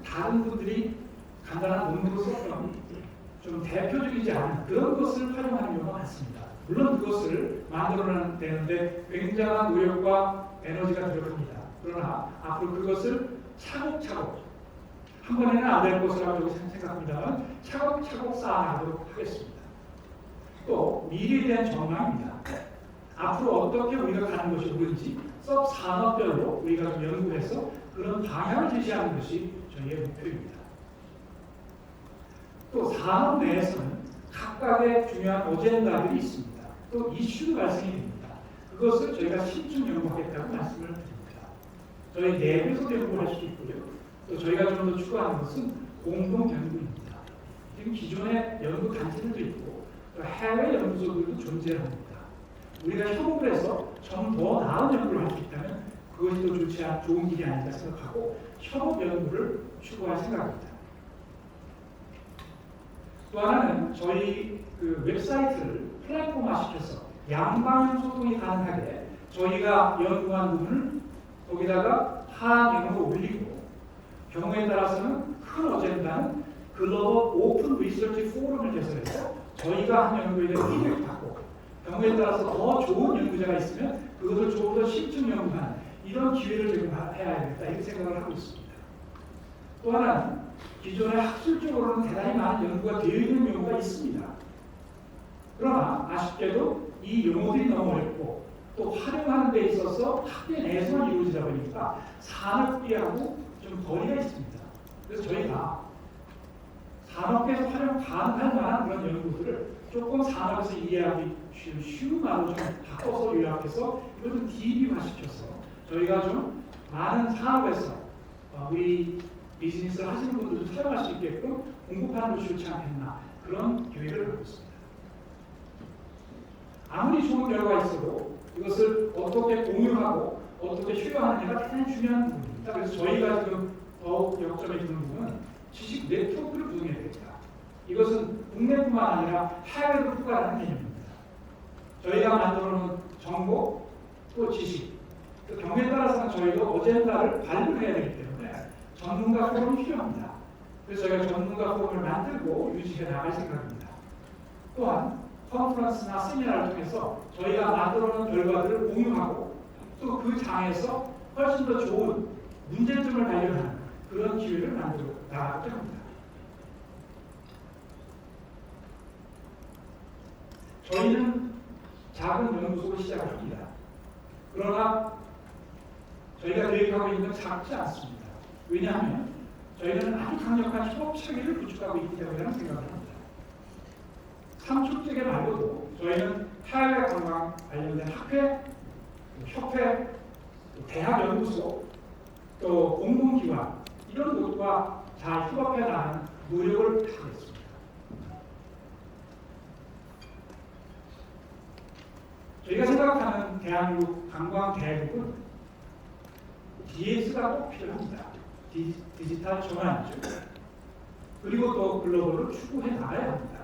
다른 분들이 간단한 논문으로 썼던 좀 대표적이지 않은 그런 것을 활용하는 경우가 많습니다. 물론 그것을 만들어내는데 굉장한 노력과 에너지가 들어갑니다. 그러나 앞으로 그것을 차곡차곡 한 번에는 안 될 것이라고 생각합니다만 차곡차곡 쌓아나가도록 하겠습니다. 또 미래에 대한 전망입니다. 앞으로 어떻게 우리가 가는 것이 옳은지 섭 산업별로 우리가 좀 연구해서 그런 방향을 제시하는 것이 저희의 목표입니다. 또 산업 내에서는 각각의 중요한 어젠다들이 있습니다. 또 이슈도 발생이 됩니다. 그것을 저희가 신중 연구하겠다고 말씀을 드립니다. 저희 내부에서도 연구할 수 있고요. 또 저희가 좀 더 추구하는 것은 공동 연구입니다. 지금 기존의 연구 단체들도 있고 또 해외 연구소들도 존재합니다. 우리가 협업을 해서 좀 더 나은 연구를 할 수 있다면 그것이 더 좋은 길이 아닐까 생각하고 협업 연구를 추구할 생각입니다. 또 하나는 저희 그 웹사이트를 플랫폼화시켜서 양방향 소통이 가능하게 저희가 연구한 부분을 거기다가 하향으로 올리고 경우에 따라서는 큰 어젠다는 글로벌 오픈 리서치 포럼을 개설해서 저희가 한 연구에 대한 피드백을 받고 경우에 따라서 더 좋은 연구자가 있으면 그것을 조금 더 신중 연구하는 이런 기회를 지금 해야겠다 이렇게 생각을 하고 있습니다. 또 하나는 기존에 학술적으로는 대단히 많은 연구가 되어 있는 용어가 있습니다. 그러나 아쉽게도 이 용어들이 너무 어렵고 또 활용하는 데 있어서 학교 내에서만 이루어지다 보니까 산업계하고 좀 거리가 있습니다. 그래서 저희가 산업계에서 활용 가능할 만한 그런 연구들을 조금 산업에서 이해하기 쉬운 말로 좀 바꿔서 요약해서 이걸 좀 DB화시켜서 저희가 좀 많은 산업에서 우리 비즈니스를 하시는 분들도 사용할 수 있게끔 공급하는 것이 좋지 않겠나 그런 계획을 하고 있습니다. 아무리 좋은 결과가 있어도 이것을 어떻게 공유하고 어떻게 실현하느냐가 가장 중요한 부분입니다. 그래서 저희가 지금 더욱 역점에 두는 부분은 지식 네트워크를 구성해야 되겠다. 이것은 국내뿐만 아니라 해외로 포괄하는 개념입니다. 저희가 만들어놓은 정보, 또 지식, 또 경우에 따라서는 저희도 어젠다를 발굴해야 되기 때문에 전문가 포럼이 필요합니다. 그래서 저희가 전문가 포럼을 만들고 유지해 나갈 생각입니다. 또한 컨퍼런스나 세미나를 통해서 저희가 만들어놓은 결과들을 공유하고 또 그 장에서 훨씬 더 좋은 문제점을 발견하는 그런 기회를 만들어 나가고자 합니다. 저희는 작은 연구소로 시작을 합니다. 그러나 저희가 계획하고 있는 건 작지 않습니다. 왜냐하면 저희는 아주 강력한 협업 체계를 구축하고 있기 때문이라는 생각을 합니다. 삼축제계 말고도 저희는 해외 관광 관련된 학회, 협회, 대학 연구소, 또 공공기관 이런 곳과 잘 협업해 나가는 노력을 하고 있습니다. 저희가 생각하는 대한민국 관광 대국은 DX가 꼭 필요합니다. 디지털 전환이죠. 그리고 또 글로벌로 추구해 나가야 합니다.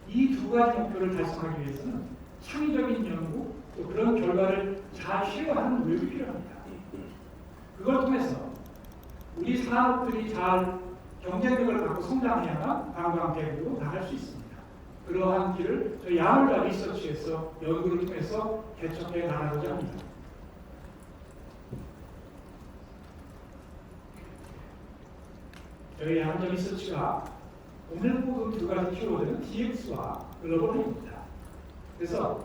이 두 가지 목표를 달성하기 위해서는 창의적인 연구, 또 그런 결과를 잘 실현하는 노력이 필요합니다. 그걸 통해서 우리 산업들이 잘 경쟁력을 갖고 성장해야만 관광 대국으로 나갈 수 있습니다. 그러한 길을 저희 야물다 리서치에서 연구를 통해서 개척해 나가고자 합니다. 저희 야물다 리서치가 오늘 보던 두 가지 키워드는 DX와 글로벌입니다. 그래서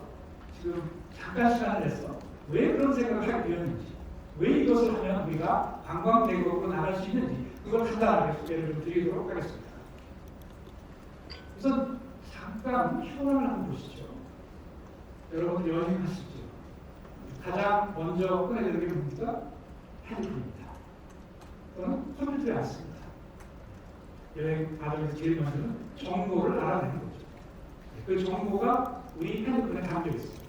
지금 잠깐 시간을 내서 왜 그런 생각을 하게 되었는지, 왜 이것을 하면 우리가 관광 대국으로 나갈 수 있는지 그걸 간단하게 소개를 좀 드리도록 하겠습니다. 우선 잠깐 현황을 한번 보시죠. 여러분들 여행하시죠. 가장 먼저 꺼내드는 게 뭡니까? 핸드폰입니다. 또는 컴퓨터에 앉습니다. 여행 과정에서 제일 먼저는 정보를 알아내는 거죠. 그 정보가 우리 핸드폰에 담겨 있습니다.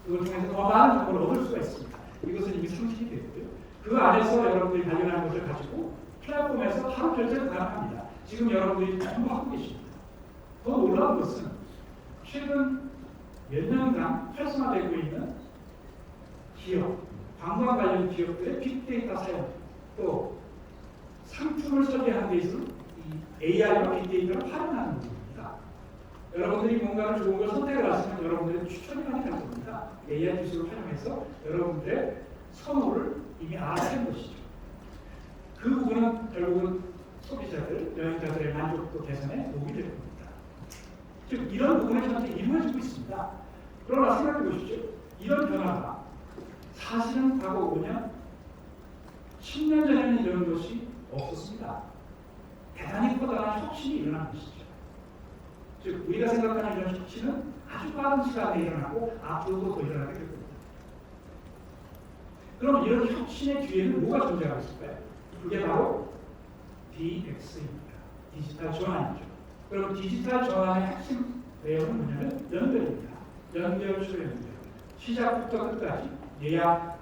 그걸 통해서 더 많은 정보를 얻을 수가 있습니다. 이것은 이미 상식이 됐고요. 그 안에서 여러분들이 발견한 것을 가지고 플랫폼에서 바로 결제가 가능합니다. 지금 여러분들이 전부 하고 계십니다. 더 놀라운 것은 최근 몇 년간 활성화되고 있는 기업, 관광 관련 기업들의 빅데이터 사용, 또 상품을 설계하는 데 있어서 이 AI와 빅데이터를 활용하는 부분입니다. 여러분들이 뭔가를 좋은 걸 선택을 하시면 여러분들의 추천이 많이 갈 겁니다. AI 기술을 활용해서 여러분들의 선호를 이미 알아챈 것이죠. 그 부분은 결국은 소비자들, 여행자들의 만족도 개선에 도움이 될 겁니다. 즉 이런 부분이 현재 이루어지고 있습니다. 그러나 생각해 보십시오. 이런 변화가 사실은 과거 5년, 10년 전에는 이런 것이 없었습니다. 대단히 커다란 혁신이 일어난 것이죠. 즉 우리가 생각하는 이런 혁신은 아주 빠른 시간에 일어나고 앞으로도 더 일어나게 될 겁니다. 그럼 이런 혁신의 뒤에는 뭐가 존재하고 있을까요? 그게 바로 DX입니다. 디지털 전환이죠. 그럼 디지털 전환의 핵심 내용은 뭐냐면 연결입니다. 연결, 초연결. 시작부터 끝까지 예약,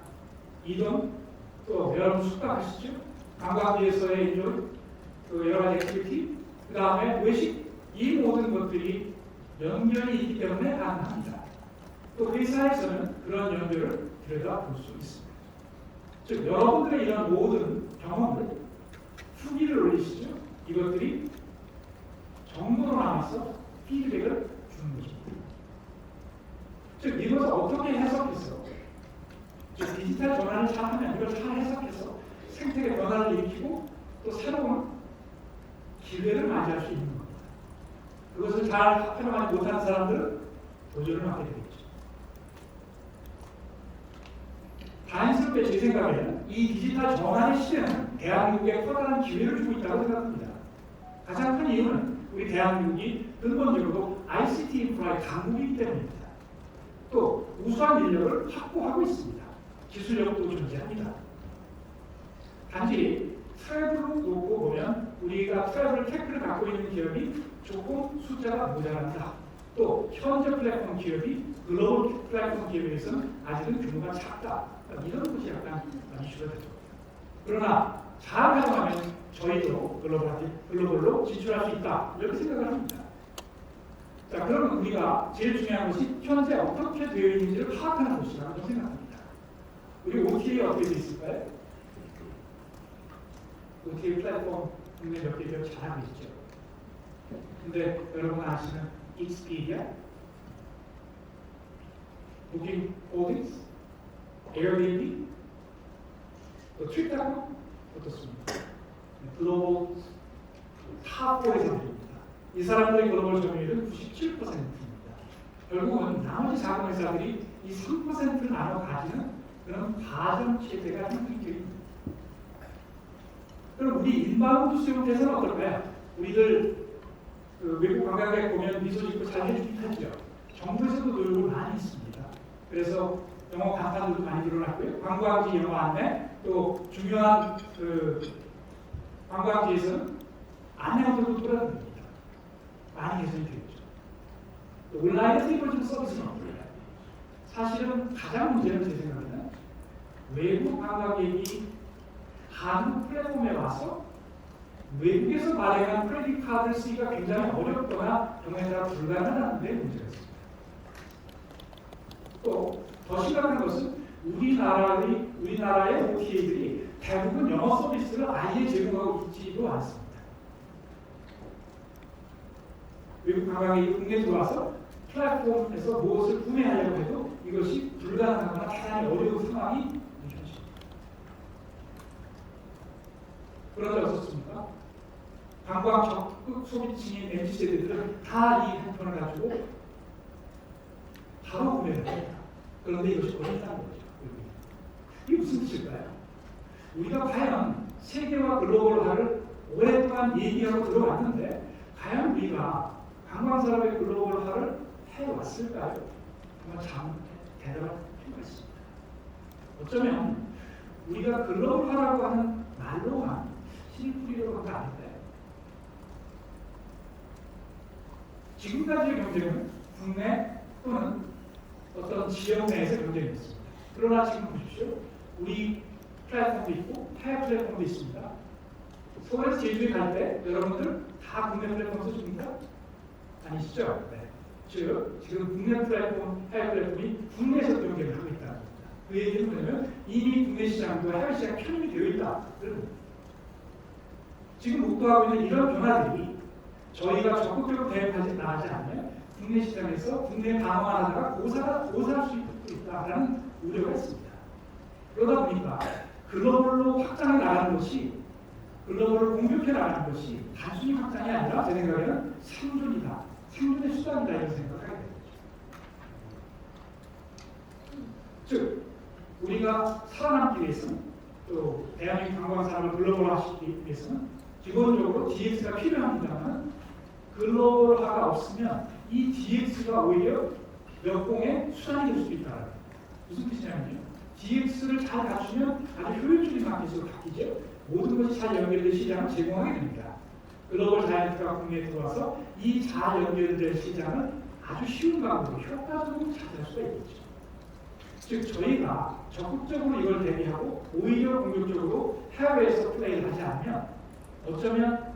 이동, 또 여러분 숙박하시죠? 관광지에서의 그 여러 가지 액티비티, 그 다음에 외식, 이 모든 것들이 연결이 있기 때문에 가능합니다. 또 회사에서는 그런 연결을 들여다볼 수 있습니다. 즉 여러분들의 이런 모든 경험을 후기를 올리시죠. 이것들이 정보로 남아서 피드백을 주는 것입니다. 즉 이것을 어떻게 해석해서 즉 디지털 전환을 잘 하면 이걸 잘 해석해서 생태계 변화를 일으키고 또 새로운 기회를 맞이할 수 있는 겁니다. 그것을 잘 활용하지 못하는 사람들은 도전을 하게 되겠죠. 다행스럽게 제 생각에는 이 디지털 전환의 시대는 대한민국에 커다란 기회를 주고 있다고 생각합니다. 가장 큰 이유는 우리 대한민국이 근본적으로 ICT 인프라의 강국이기 때문입니다. 또 우수한 인력을 확보하고 있습니다. 기술력도 존재합니다. 단지 트래블로 놓고 보면 우리가 트래블 테크를 갖고 있는 기업이 조금 숫자가 모자란다. 또 현재 플랫폼 기업이 글로벌 플랫폼 기업에 비해서는 아직은 규모가 작다. 이런 것이 약간 이슈가 되죠. 그러나 잘 활용하면 저희도 글로벌로 진출할 수 있다. 이렇게 생각을 합니다. 자, 그러면 우리가 제일 중요한 것이 현재 어떻게 되어 있는지를 파악하는 것이라고 생각합니다. 우리 OTA 어떻게 되어 있을까요? OTA 플랫폼 국내 몇 개 기업 잘하고 있죠. 근데 여러분 아시는 익스피디아, 부킹 홀딩스, 에어비앤비, 또 트립닷컴 어떻습니까? 글로벌 탑 4의 상품입니다. 이 사람들의 글로벌 점유율은 97%입니다. 결국은 나머지 작은 회사들이 이 3%를 나눠 가지는 그런 가전 체제가 힘든 길입니다. 그럼 우리 인바운드 수용자에서는 어떨까요? 우리들 그 외국 관광객 보면 미소 짓고 잘 해주긴 하죠. 정부에서도 노력을 많이 했습니다. 그래서 영어 간판들도 많이 늘어났고요. 관광지 영어 안내, 또 중요한 그 관광지에서는 안내원들도 돌아다닙니다. 많이 개선이 되었죠. 또 온라인 테이블 서비스는 어떨까요? 사실은 가장 문제는 제 생각에는 외국 관광객이 한국 플랫폼에 와서 외국에서 발행한 크레딧 카드를 쓰기가 굉장히 어렵거나 경우에 따라 불가능하다는 데 문제가 있습니다. 또 더 심각한 것은 우리나라의 OTA들이 대부분 영어 서비스를 아예 제공하고 있지도 않습니다. 외국 관광객이 국내에 들어와서 플랫폼에서 무엇을 구매하려고 해도 이것이 불가능하거나 대단히 어려운 상황이 현실입니다. 그런데 어떻습니까? 관광 적극 소비층인 MZ세대들은 다 이 핸드폰을 가지고 바로 구매를 합니다. 그런데 이것이 어렵다는 거죠. 이게 무슨 뜻일까요? 우리가 과연 세계화 글로벌화를 오랫동안 얘기하고 들어왔는데 과연 우리가 관광산업의 글로벌화를 해왔을까요? 정말 참 대단한 필요가 있습니다. 어쩌면 우리가 글로벌화라고 하는 말로만 실풀이로 한 거 아닌가요? 지금까지의 경쟁은 국내 또는 어떤 지역 내에서 경쟁이 있습니다. 그러나 지금 보십시오. 우리 플랫폼도 있고 해외 플랫폼도 있습니다. 서울에서 제주에 갈 때 여러분들 다 국내 플랫폼 쓰십니까? 아니시죠? 네. 즉 지금 국내 플랫폼, 해외 플랫폼이 국내에서 경쟁을 하고 있다는 겁니다. 그 얘기는 뭐냐면 이미 국내 시장과 해외 시장이 편입이 되어 있다. 지금 목도하고 있는 이런 변화들이 저희가 적극적으로 대응하지 나가지 않으면 국내 시장에서 국내 방어하다가 고사할 수 있다라는 우려가 있습니다. 그러다 보니까 글로벌로 확장해 나가는 것이 글로벌을 공격해 나가는 것이 단순히 확장이 아니라 제 생각에는 생존이다. 생존의 수단이다 이런 생각을 하게 됩니다. 즉 우리가 살아남기 위해서는 또 대한민국 관광산업을 글로벌화시키기 위해서는 기본적으로 DX가 필요합니다만 글로벌화가 없으면 이 DX가 오히려 역공의 수단이 될 수도 있다. 무슨 뜻이냐면요. DX를 잘 갖추면 아주 효율적인 마켓으로 바뀌죠. 모든 것이 잘 연결된 시장을 제공하게 됩니다. 글로벌 자이언트가 국내에 들어와서 이 잘 연결된 시장을 아주 쉬운 방법으로 효과적으로 차지할 수가 있겠죠. 즉 저희가 적극적으로 이걸 대비하고 오히려 공격적으로 해외에서 플레이를 하지 않으면 어쩌면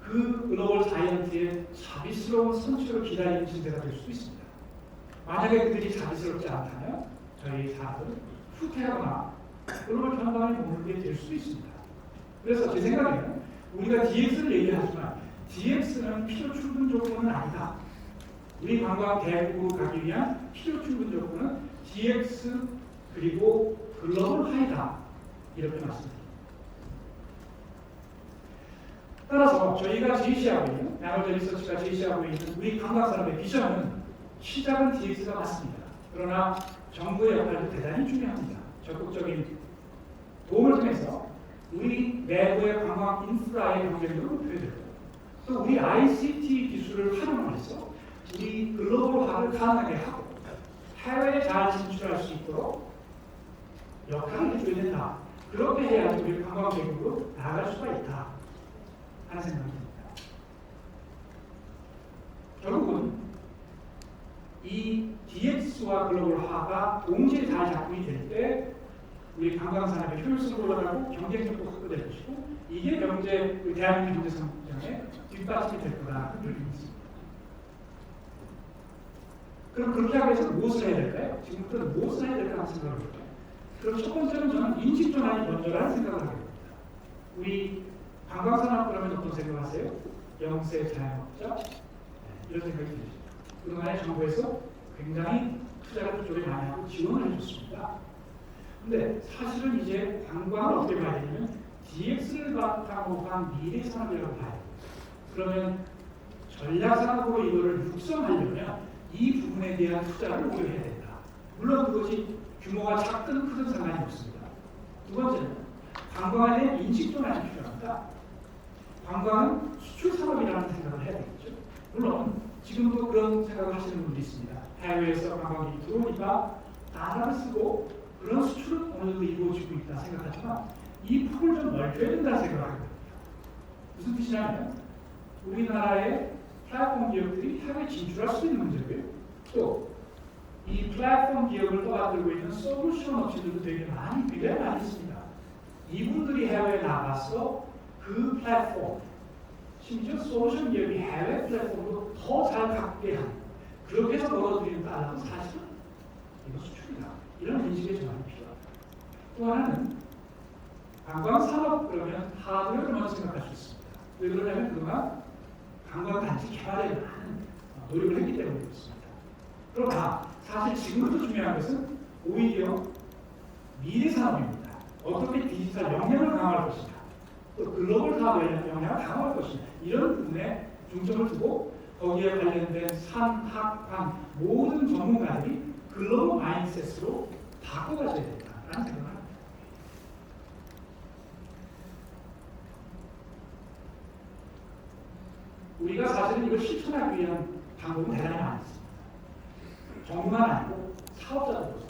그 글로벌 자이언트의 자비스러운 선취를 기다리는 진대가 될 수도 있습니다. 만약에 그들이 자비스럽지 않다면 저희 사업은 후퇴하거나 글로벌 전방에 머물게 될 수도 있습니다. 그래서 제 생각에는 우리가 DX를 얘기하지만 DX는 필요 충분 조건은 아니다. 우리 관광 대국으로 가기 위한 필요 충분 조건은 DX 그리고 글로벌 하이다. 이렇게 말씀드립니다. 따라서 저희가 제시하고 있는 야노제 리서치가 제시하고 있는 우리 관광산업의 비전은 시작은 DX가 맞습니다. 그러나 정부의 역할도 대단히 중요합니다. 적극적인 도움을 통해서 우리 내부의 관광 인프라의 경쟁력을 높여야 되고 또 우리 ICT 기술을 활용해서 우리 글로벌화를 가능하게 하고 해외에 잘 진출할 수 있도록 역할을 해줘야 된다. 그렇게 해야지 우리 관광 대국으로 나아갈 수가 있다 하는 생각이 듭니다. 결국은 이 DX와 글로벌화가 동시에 잘 작동이 될 때 우리 관광산업의 효율성도 올라가고 경쟁력도 확보될 것이고 이게 우리 대한민국 경제 성장의 뒷받침이 될 거다 그런 믿음이 있습니다. 그럼 그렇게 하기 위해서 무엇을 해야 될까요? 지금부터 무엇을 해야 될까 하는 생각을 해볼까요? 그럼 첫 번째는 저는 인식 전환이 먼저라는 생각을 하게 됩니다. 우리 관광산업 그러면 어떤 생각을 하세요? 영세 자영업자 이런 생각이 들죠. 그동안에 정부에서 굉장히 투자를 그쪽에 많이 하고 지원을 해줬습니다. 근데 사실은 이제 관광을 어떻게 봐야 되냐면 DX를 바탕으로 한 미래 산업이라고 봐요. 그러면 전략 산업으로 이거를 육성하려면 이 부분에 대한 투자를 고려해야 된다. 물론 그것이 규모가 작든 크든 상관이 없습니다. 두 번째는 관광에 대한 인식 전환이 필요합니다. 관광은 수출 산업이라는 생각을 해야 되겠죠. 물론 지금도 그런 생각을 하시는 분들이 있습니다. 해외에서 관광객이 들어오니까 달러를 쓰고 그런 수출은 어느 정도 이루어지고 있다 생각하지만 이 폭을 좀 넓혀야 된다는 생각을 하게 됩니다. 무슨 뜻이냐면 우리나라의 플랫폼 기업들이 해외에 진출할 수 있는 문제고요. 또 이 플랫폼 기업을 떠받들고 있는 솔루션 업체들도 굉장히 많이 있습니다. 이분들이 해외에 나가서 그 플랫폼 심지어 솔루션 기업이 해외 플랫폼으로 더 잘 갖게 하는 그렇게 해서 벌어들이는 달러는 사실은 이거 수출이다. 이런 인식의 전환이 필요합니다. 또 하나는 관광산업 그러면 하드웨어를 먼저 생각할 수 있습니다. 왜 그러냐면 그동안 관광단지 개발에 많은 노력을 했기 때문에 그렇습니다. 그러나 사실 지금부터 중요한 것은 오히려 미래 산업입니다. 어떻게 디지털 역량을 강화할 것이냐 또 글로벌 사업 역량을 강화할 것이냐 이런 부분에 중점을 두고 거기에 관련된 산, 학, 관 모든 전문가들이 글로벌 마인드셋으로 바꿔가셔야 된다라는 생각을 합니다. 우리가 사실은 이걸 실천하기 위한 방법은 대단히 많이 있습니다. 정부만 아니고 사업자들도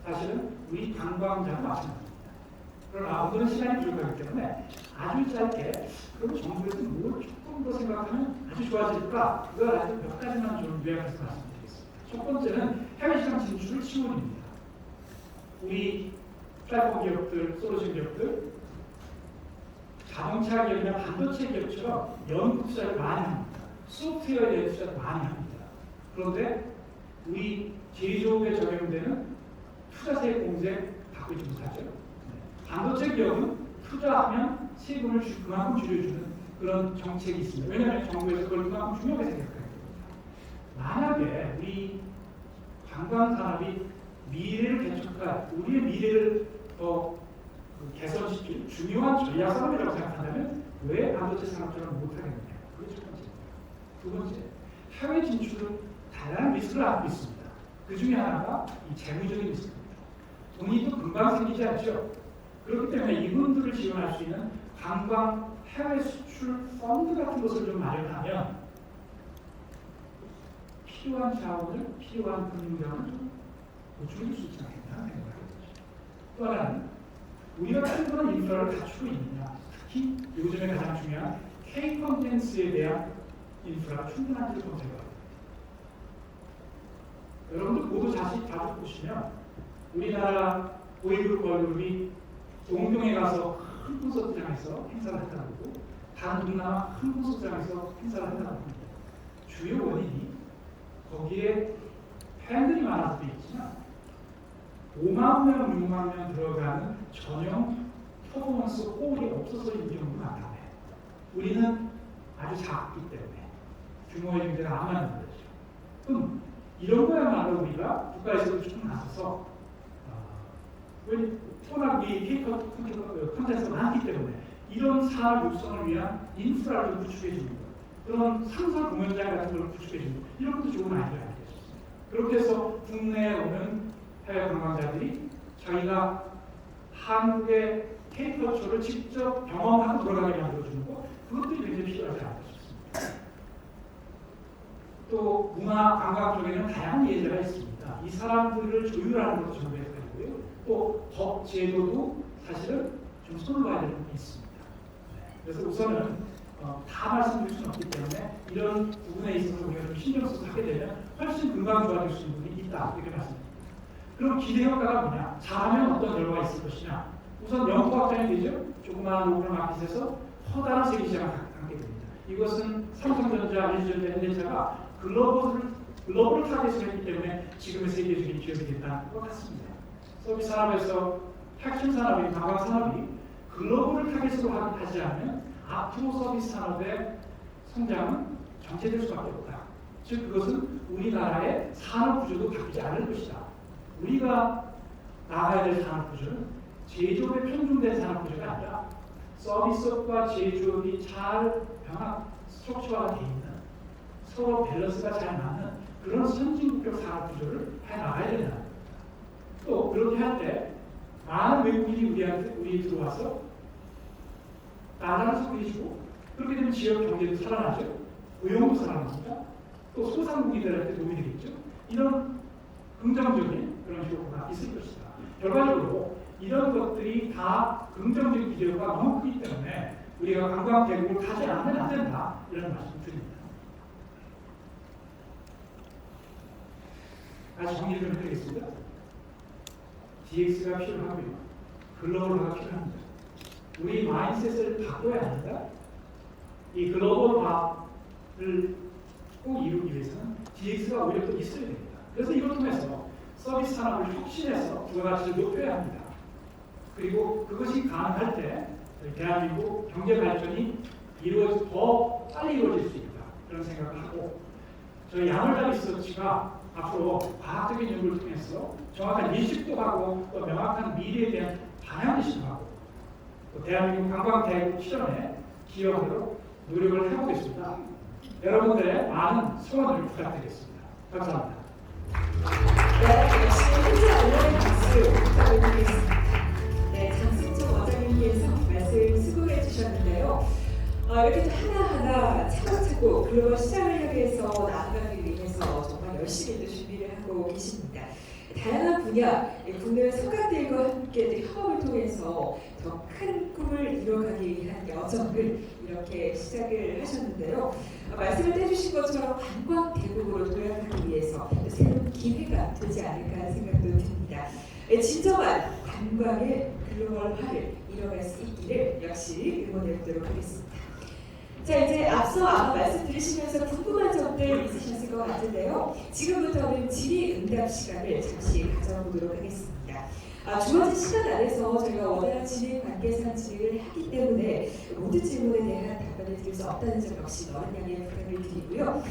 사실은 우리 관광자도 마찬가지입니다. 그러나 오늘은 시간이 부족하기 때문에 아주 짧게 그럼 정부에서 뭘 조금 더 생각하면 아주 좋아질까? 그걸 아주 몇 가지만 좀 요약해서 말씀드리겠습니다. 첫 번째는 해외 시장 진출 지원입니다. 우리 플랫폼 기업들, 솔루션 기업들, 자동차 기업이나 반도체 기업처럼 연구 투자를 많이 합니다. 소프트웨어에 대한 투자를 많이 합니다. 그런데 우리 제조업에 적용되는 투자세 공제 바꾸지 못하죠. 반도체 기업은 투자하면 세금을 그만큼 줄여주는 그런 정책이 있습니다. 왜냐하면 정부에서 그걸 그만큼 중요하게 생각해요. 만약에 우리 관광 산업이 미래를 개척할, 우리의 미래를 더 개선시킬 중요한 전략 산업이라고 생각한다면 왜 반도체 산업처럼 못하겠느냐? 그게 첫 번째. 두 번째, 해외 진출은 다양한 리스크를 안고 있습니다. 그 중에 하나가 이 재무적인 리스크입니다. 돈이 또 금방 생기지 않죠. 그렇기 때문에 이분들을 지원할 수 있는 관광 해외 수출 펀드 같은 것을 좀 마련하면 필요한 자원을, 필요한 금융자원을 좀 보충할 수 있지 않겠나 생각합니다. 또 하나는 우리가 충분한 인프라를 갖추고 있느냐, 특히 요즘에 가장 중요한 K 콘텐츠에 대한 인프라가 충분한지를 좀 생각합니다. 여러분들 모두 자주 보시면 우리나라 보이그룹 걸그룹이 동경에 가서 큰 콘서트장에서 행사를 했다고 하고 다른 동남아 큰 콘서트장에서 행사를 했다고 합니다. 주요 원인이 거기에 팬들이 많아서도 있지만 5만 명, 6만 명 들어가는 전용 퍼포먼스 홀이 없어서인 경우가 많다고 해요. 우리는 아주 작기 때문에 규모의 문제가 안 맞는 거죠. 그럼 이런 거야말로 우리가 국가에서도 좀 나서서 워낙 이 K-팝 콘텐츠가 많기 때문에 이런 산업 육성을 위한 인프라를 구축해 주는 것, 그런 상설 공연장 같은 걸 구축해 주는 것, 이런 것도 좋은 아이디어가 되었습니다. 그렇게 해서 국내에 오는 해외 관광자들이 자기가 한국의 K-컬처를 직접 경험하고 돌아가게 만들어주는 것, 그것도 굉장히 필요하지 않을까 싶습니다. 또 문화 관광 쪽에는 다양한 예제가 있습니다. 이 사람들을 조율하는 것도 정부의 역할이고요. 또 법 제도도 사실은 좀 손을 봐야 될 부분이 있습니다. 그래서 우선은 다 말씀드릴 수는 없기 때문에 이런 부분에 있어서 우리가 좀 신경 써서 하게 되면 훨씬 금방 좋아질 수 있는 부분이 있다, 이렇게 말씀드립니다. 그럼 기대 효과가 뭐냐? 잘하면 어떤 결과가 있을 것이냐? 우선 영토 확장이 되죠. 조그마한 로컬 마켓에서 커다란 세계 시장을 갖게 됩니다. 이것은 삼성전자, LG전자, 현대차가 글로벌 타겟을 했기 때문에 지금의 세계적인 기업이 됐다는 것 같습니다. 서비스 산업에서 핵심 산업인 관광 산업이 글로벌을 타겟으로 하지 않으면 앞으로 서비스 산업의 성장은 정체될 수밖에 없다. 즉 그것은 우리나라의 산업 구조도 바뀌지 않을 것이다. 우리가 나가야 될 산업 구조는 제조업에 편중된 산업 구조가 아니라 서비스업과 제조업이 잘 스트럭처화가 되어 있는, 서로 밸런스가 잘 맞는 그런 선진국적 산업 구조를 해나가야 된다는 겁니다. 또 그렇게 할 때 많은 외국인이 우리에 들어와서 나라를 소개해주고, 그렇게 되면 지역 경제도 살아나죠. 고용도 살아납니다. 또 소상공인들한테 도움이 되겠죠. 이런 긍정적인 그런 효과가 있을 것이다. 결과적으로 이런 것들이 다 긍정적인 기대가 너무 크기 때문에 우리가 관광 대국을 가지 않으면 안 된다, 이런 말씀을 드립니다. 다시 정리 좀 해드리겠습니다. DX가 필요하고요. 글로벌화가 필요합니다. 우리 마인드셋을 바꿔야 합니다. 이 글로벌화를 꼭 이루기 위해서는 DX가 오히려 또 있어야 됩니다. 그래서 이걸 통해서 서비스 산업을 혁신해서 부가가치를 높여야 합니다. 그리고 그것이 가능할 때 대한민국 경제 발전이 더 빨리 이루어질 수 있다, 그런 생각을 하고, 저희 야물다리 리서치가 앞으로 과학적인 연구를 통해서 정확한 인식도 하고 또 명확한 미래에 대한 방향 제시도 하고 또 대한민국 관광 대국 실현에 기여하도록 노력을 해보겠습니다. 여러분들의 많은 성원을 부탁드리겠습니다. 감사합니다. 네, 역시 혼자 올라간 박수 부탁드리겠습니다. 네, 장승철 원장님께서 말씀 수고해 주셨는데요. 이렇게 하나하나 차곡차곡 글로벌 시장을 향해서 나아가기 위해서 정말 열심히 준비를 하고 계십니다. 다양한 분야, 국내 성각들과 함께 협업을 통해서 더 큰 꿈을 이뤄가기 위한 여정을 이렇게 시작을 하셨는데요. 말씀을 해주신 것처럼 관광 대국으로 도약하기 위해서 새로운 기회가 되지 않을까 하는 생각도 듭니다. 진정한 관광의 글로벌화를 이뤄갈 수 있기를 역시 응원해 보도록 하겠습니다. 자, 이제 앞서 아마 말씀 들으시면서 궁금한 점들 있으셨을 것 같은데요. 지금부터는 질의응답 시간을 잠시 가져보도록 하겠습니다. 주어진 시간 안에서 저희가 원하는 진행 관계상 진행을 하기 때문에 모든 질문에 대한 답변을 드릴 수 없다는 점 역시 너른 양해 부탁을 드리고요.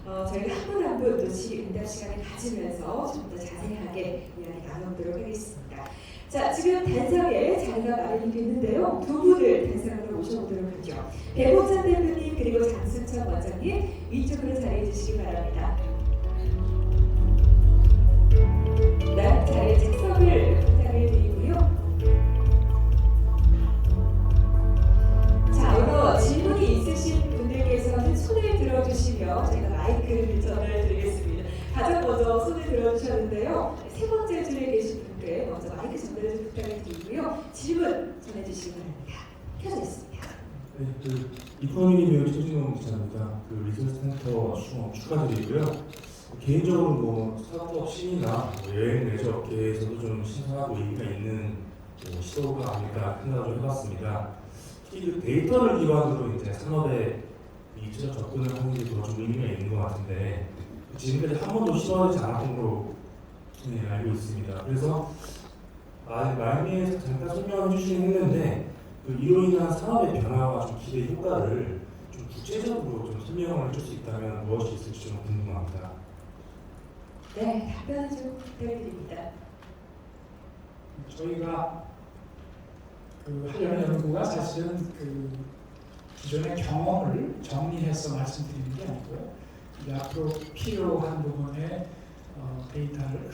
저희가 한 분 한 분 또 응답 시간을 가지면서 좀 더 자세하게 이야기 나눠보도록 하겠습니다. 자, 지금 단상에 자리가 마련이 됐는데요. 두 분을 단상으로 모셔보도록 하죠. 배봉찬 대표님 그리고 장순천 원장님 위쪽으로 자리해 주시기 바랍니다. 네, 자리에 착석을 부탁을 드리고요. 자, 이거 질문이 있으신 분들께서는 손을 들어주시면 저희가 마이크를 전달드리겠습니다. 가장 먼저 손을 들어주셨는데요. 세 번째 줄에 계신 분께 먼저 마이크 전달을 부탁을 드리고요. 질문 전해주시기 바랍니다. 켜져 있습니다. 네, 이코노미니메어 최진영 기자입니다. 리서치 센터 축하드리고요. 개인적으로 스타트업 씬이나 여행 레저 업계에서도 좀 신선하고 의미가 있는 시도가 아닐까 생각을 좀 해봤습니다. 특히 데이터를 기반으로 이제 산업에 이처럼 접근을 하는 게 더 좀 의미가 있는 것 같은데 지금까지 한 번도 시도하지 않았던 걸로 알고 있습니다. 그래서 말미에서 잠깐 설명을 해주시긴 했는데 이로 인한 산업의 변화와 좀 기대 효과를 좀 구체적으로 좀 설명을 해줄 수 있다면 무엇이 있을지 좀 궁금합니다. 네, 답변을 좀 부탁드립니다. 저희가 하려는 연구가 사실은 기존의 경험을 정리해서 말씀드리는 게 아니고요. 이제 앞으로 필요한 부분의 데이터를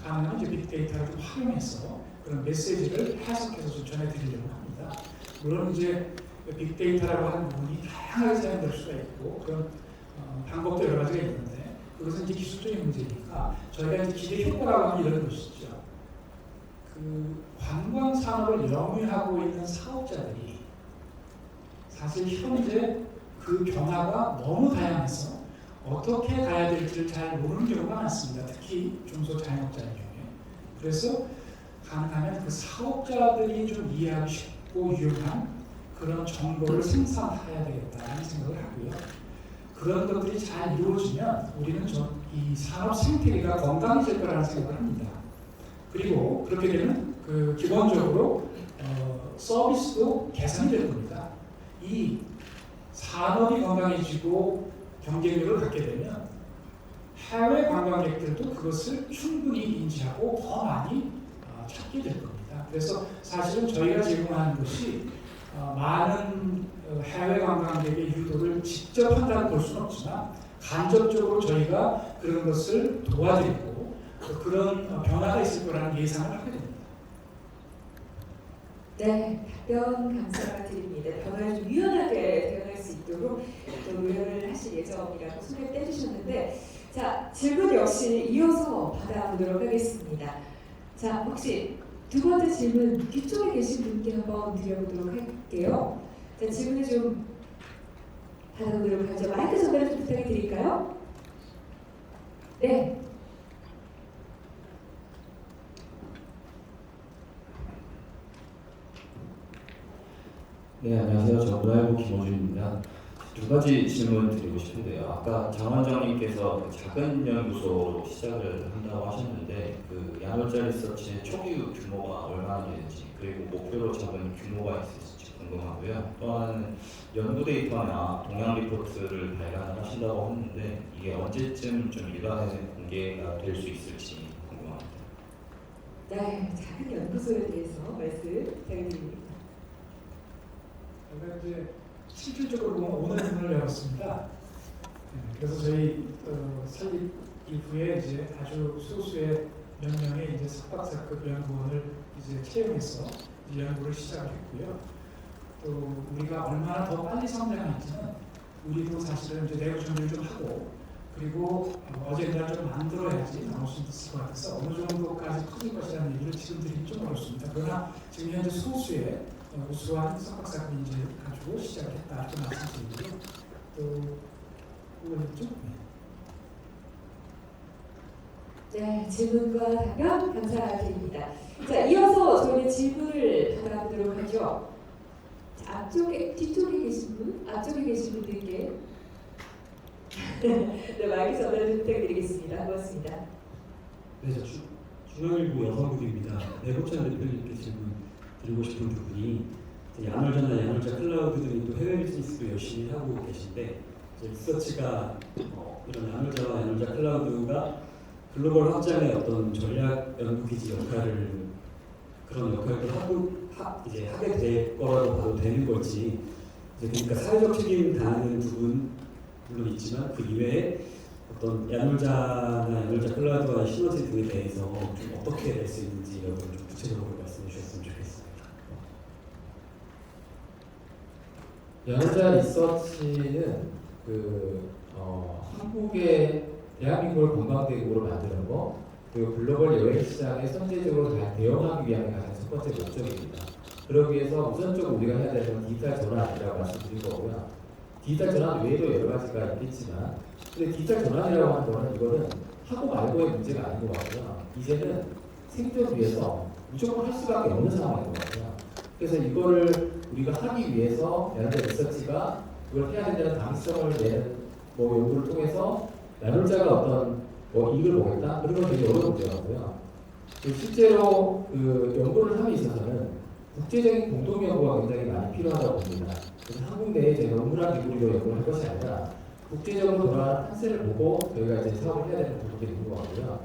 가능한 이제 빅데이터를 좀 활용해서 그런 메시지를 해석해서 좀 전해드리려고 합니다. 물론 이제 빅데이터라고 하는 부분이 다양하게 사용될 수가 있고 그런 방법도 여러 가지가 있는데 그것은 이제 기술적인 문제니까 저희가 이제 기대 효과라고 하면 이런 것이죠. 관광 산업을 영위하고 있는 사업자들이 사실 현재 그 변화가 너무 다양해서 어떻게 가야 될지를 잘 모르는 경우가 많습니다. 특히 중소자영업자의 경우에. 그래서 가능하면 그 사업자들이 좀 이해하기 쉽고 유용한 그런 정보를 생산해야 되겠다는 생각을 하고요. 그런 것들이 잘 이루어지면 우리는 이 산업 생태계가 건강해질 거라는 생각을 합니다. 그리고 그렇게 되면 기본적으로 서비스도 개선이 될 겁니다. 이 산업이 건강해지고 경쟁력을 갖게 되면 해외 관광객들도 그것을 충분히 인지하고 더 많이 찾게 될 겁니다. 그래서 사실은 저희가 제공하는 것이 많은 해외 관광객의 유도를 직접 한다고 볼 수는 없지만 간접적으로 저희가 그런 것을 도와드리고 그런 변화가 있을 거라는 예상을 하게 됩니다. 네, 답변 감사드립니다. 변화를 좀 유연하게 변할 수 있도록 또 노력을 하실 예정이라고 손을 떼주셨는데, 자, 질문 역시 이어서 받아보도록 하겠습니다. 자, 혹시 두 번째 질문 뒤쪽에 계신 분께 한번 드려보도록 할게요. 자, 질문을 좀 받아보도록 하죠. 마이크 전달 좀 부탁해 드릴까요? 네. 네, 안녕하세요. 저 문화일보 김호준입니다. 두 가지 질문 드리고 싶은데요. 아까 장 원장님께서 작은 연구소로 시작을 한다고 하셨는데 야놀자 리서치의 초기 규모가 얼마나 되는지 그리고 목표로 잡은 규모가 있을지 궁금하고요. 또 하나는 연구 데이터나 동향 리포트를 발간을 하신다고 했는데 이게 언제쯤 좀 일반에 공개가 될 수 있을지 궁금합니다. 네, 작은 연구소에 대해서 말씀 부탁드립니다. 저희가 이제 실질적으로 오늘 문을 열었습니다. 그래서 저희 설립 이후에 이제 아주 소수의 몇 명의 이제 석박사급 연구원을 이제 채용해서 이제 연구를 시작을 했고요. 또 우리가 얼마나 더 빨리 성장할지는 우리도 사실은 이제 내부 준비를 좀 하고 그리고 어젠다를 좀 만들어야지 나올 수 있을 것 같아서 어느 정도까지 커질 것이라는 얘기를 지금 드리기 좀 어렵습니다. 그러나 지금 현재 소수의 우수한 석박사급 인재를 가지고 시작했다 이렇게 말씀드리고요. 또 뭐였죠? 네, 질문과 답변 감사드립니다. 자, 이어서 저희 질문을 받아보도록 하죠. 자, 뒤쪽에 계신 분, 앞쪽에 계신 분들께 네, 마이크 전달 부탁드리겠습니다. 고맙습니다. 네, 저 중앙일보 여성국입니다. 배고찬 대표님께 질문 드리고 싶은 부분이 야놀자나 야놀자 클라우드들이 또 해외 비즈니스도 열심히 하고 계신데 리서치가 이런 야놀자와 야놀자 클라우드가 글로벌 확장의 어떤 전략 연구기지 역할을 그런 역할도 하게 될 거라고 봐도 되는 걸지 그러니까 사회적 책임 다하는 부분 물론 있지만 그 이외에 어떤 야놀자나 야놀자 클라우드와의 시너지 등에 대해서 좀 어떻게 될 수 있는지 여러분 좀 구체적으로 말씀해 주셨으면 좋겠습니다. 야놀자 리서치는 한국의 대한민국을 관광대국으로 만드는 거 그리고 글로벌 여행 시장에 선제적으로 대응하기 위한 가장 첫 번째 목적입니다. 그러기 위해서 우선적으로 우리가 해야 되는 건 디지털 전환이라고 말씀드린 거고요. 디지털 전환 외에도 여러 가지가 있겠지만 근데 디지털 전환이라고 하는 거는 이거는 하고 말고의 문제가 아닌 것 같고요. 이제는 생존 위해서 무조건 할 수밖에 없는 상황인 것 같아요. 그래서 이거를 우리가 하기 위해서 야놀자 리서치가 이걸 해야 된다는 당위성을 내는 연구를 통해서 야놀자가 어떤 이익을 보겠다? 그런 건 되게 어려운 문제라고요. 실제로 연구를 함에 있어서는 국제적인 공동 연구가 굉장히 많이 필요하다고 봅니다. 그래서 한국 내에 저희가 우물한 기구리로 연구를 할 것이 아니라 국제적으로 돌아가는 판세를 보고 저희가 이제 사업을 해야 되는 부분들이 있는 것 같고요.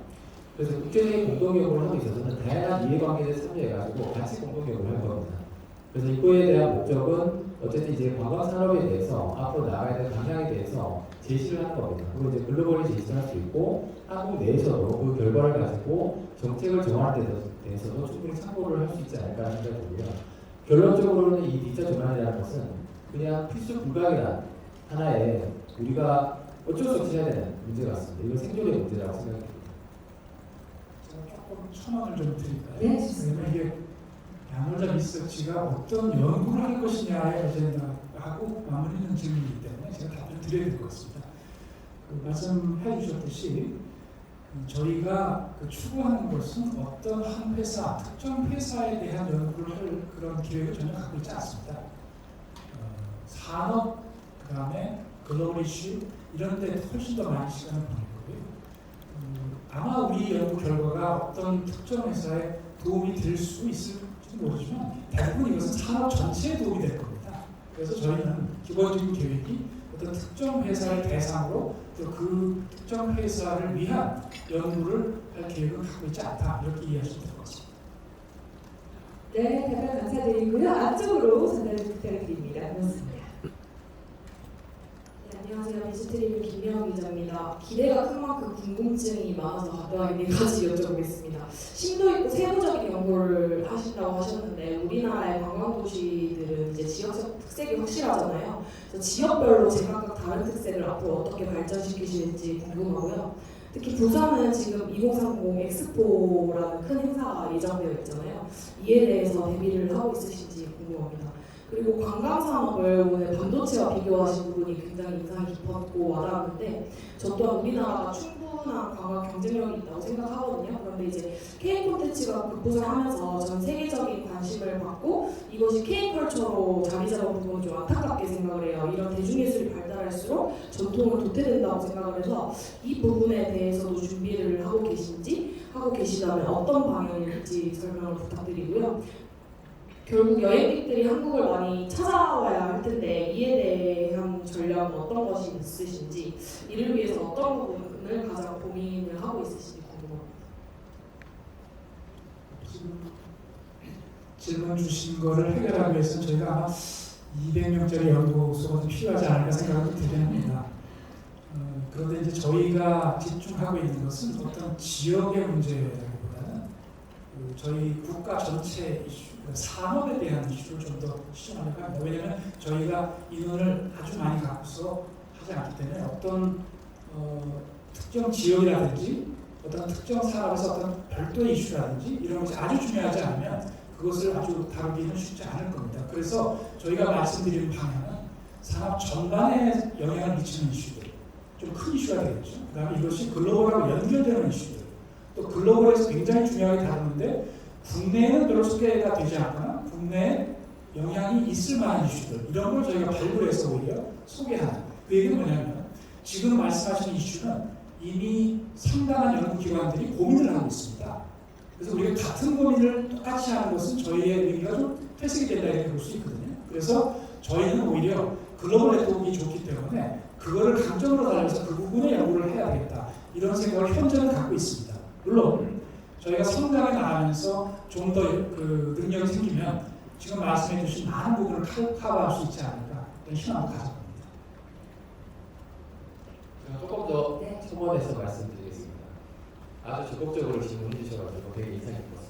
그래서 국제적인 공동 연구를 하고 있어서는 다양한 이해관계를 참여해가지고 같이 공동 연구를 할 겁니다. 그래서 이거에 대한 목적은 어쨌든 이제 관광 산업에 대해서 앞으로 나가야 될 방향에 대해서 제시를 하는 겁니다. 그리고 이제 글로벌리 제시를 할 수 있고 한국 내에서도 그 결과를 가지고 정책을 정하는 데 대해서도 충분히 참고를 할 수 있지 않을까 생각이 들고요. 결론적으로는 이 디지털 전환이라는 것은 그냥 필수 불가결한 하나의 우리가 어쩔 수 없이 해야 되는 문제 같습니다. 이건 생존의 문제라고 생각합니다. 제가 조금 첨언을 좀 드릴까요? 네, 좋습니다. 왜냐면 이게 야놀자 리서치가 어떤 연구를 할 것이냐에 어젠다하고 맞물리는 질문이기 때문에 제가 답변을 드려야 될 것 같습니다. 말씀해 주셨듯이 저희가 추구하는 것은 어떤 한 회사, 특정 회사에 대한 연구를 할 그런 기획을 전혀 갖고 있지 않습니다. 산업, 그 다음에 글로벌 이슈 이런 데 훨씬 더 많은 시간을 보낼 거고요. 아마 우리 연구 결과가 어떤 특정 회사에 도움이 될 수 있을지 모르지만 대부분 이것은 산업 전체에 도움이 될 겁니다. 그래서 저희는 기본적인 계획이 어떤 특정 회사를 대상으로 또 그 특정 회사를 위한 연구를 할 계획은 갖고 있지 않다 이렇게 이해하시면 될 것 같습니다. 네, 답변 감사드리고요. 안쪽으로 전달 부탁드립니다. 고맙습니다. 네, 안녕하세요. 비스트리뷰 김명 기자입니다. 기대가 큰 만큼 궁금증이 많아서 간단하게 4가지 여쭤보겠습니다. 심도 있고 세부적인 연구를 하신다고 하셨는데 우리나라의 관광도시들은 이제 지역적 특색이 확실하잖아요. 그래서 지역별로 제각각 다른 특색을 앞으로 어떻게 발전시키실지 궁금하고요. 특히 부산은 지금 2030 엑스포라는 큰 행사가 예정되어 있잖아요. 이에 대해서 대비를 하고 있으신지 궁금합니다. 그리고 관광산업을 오늘 반도체와 비교하신 부분이 굉장히 인상이 깊었고 와닿았는데 저 또한 우리나라가 충분한 관광 경쟁력이 있다고 생각하거든요. 그런데 이제 K 콘텐츠가 급부상을 하면서 전 세계적인 관심을 받고 이것이 K 컬처로 자리 잡은 부분은 좀 안타깝게 생각을 해요. 이런 대중예술이 발달할수록 전통은 도태된다고 생각을 해서 이 부분에 대해서도 준비를 하고 계신지 하고 계시다면 어떤 방향일지 설명을 부탁드리고요. 결국 여행객들이 한국을 많이 찾아와야 할 텐데 이에 대한 전략은 어떤 것이 있으신지 이를 위해서 어떤 부분을 가장 고민을 하고 있으신지 궁금합니다. 지금 질문 주신 거를 해결하기 위해서는 저희가 아마 200명짜리 연구소가 필요하지 않을까 생각이 들긴 합니다. 그런데 이제 저희가 집중하고 있는 것은 어떤 지역의 문제라기보다는 저희 국가 전체 이슈, 산업에 대한 이슈를 좀 더 시전하려고 합니다. 왜냐하면 저희가 인원을 아주 많이 갖고서 하지 않기 때문에 어떤 특정 지역이라든지 어떤 특정 산업에서 어떤 별도의 이슈라든지 이런 것이 아주 중요하지 않으면 그것을 아주 다루기는 쉽지 않을 겁니다. 그래서 저희가 말씀드리는 방향은 산업 전반에 영향을 미치는 이슈들, 좀 큰 이슈가 되겠죠. 그 다음에 이것이 글로벌하고 연결되는 이슈들, 또 글로벌에서 굉장히 중요하게 다루는데 국내에는 별로 소개가 되지 않거나 국내에 영향이 있을 만한 이슈들, 이런 걸 저희가 발굴해서 오히려 소개하는. 그 얘기는 뭐냐면 지금 말씀하신 이슈는 이미 상당한 연구기관들이 고민을 하고 있습니다. 그래서 우리가 같은 고민을 똑같이 하는 것은 저희의 의미가 좀 퇴색이 된다 이렇게 볼 수 있거든요. 그래서 저희는 오히려 글로벌 네트워크가 좋기 때문에 그거를 강점으로 달려서 그 부분에 연구를 해야 되겠다 이런 생각을 현재는 갖고 있습니다. 물론 저희가 성장해 나가면서 좀 더 그 능력이 생기면 지금 말씀해 주신 많은 부분을 커버할 수 있지 않을까 이런 희망을 가져봅니다. 제가 조금 더 네. 첨언해서 말씀드리겠습니다. 아주 적극적으로 질문해 주셔가지고 되게 인상 깊었습니다.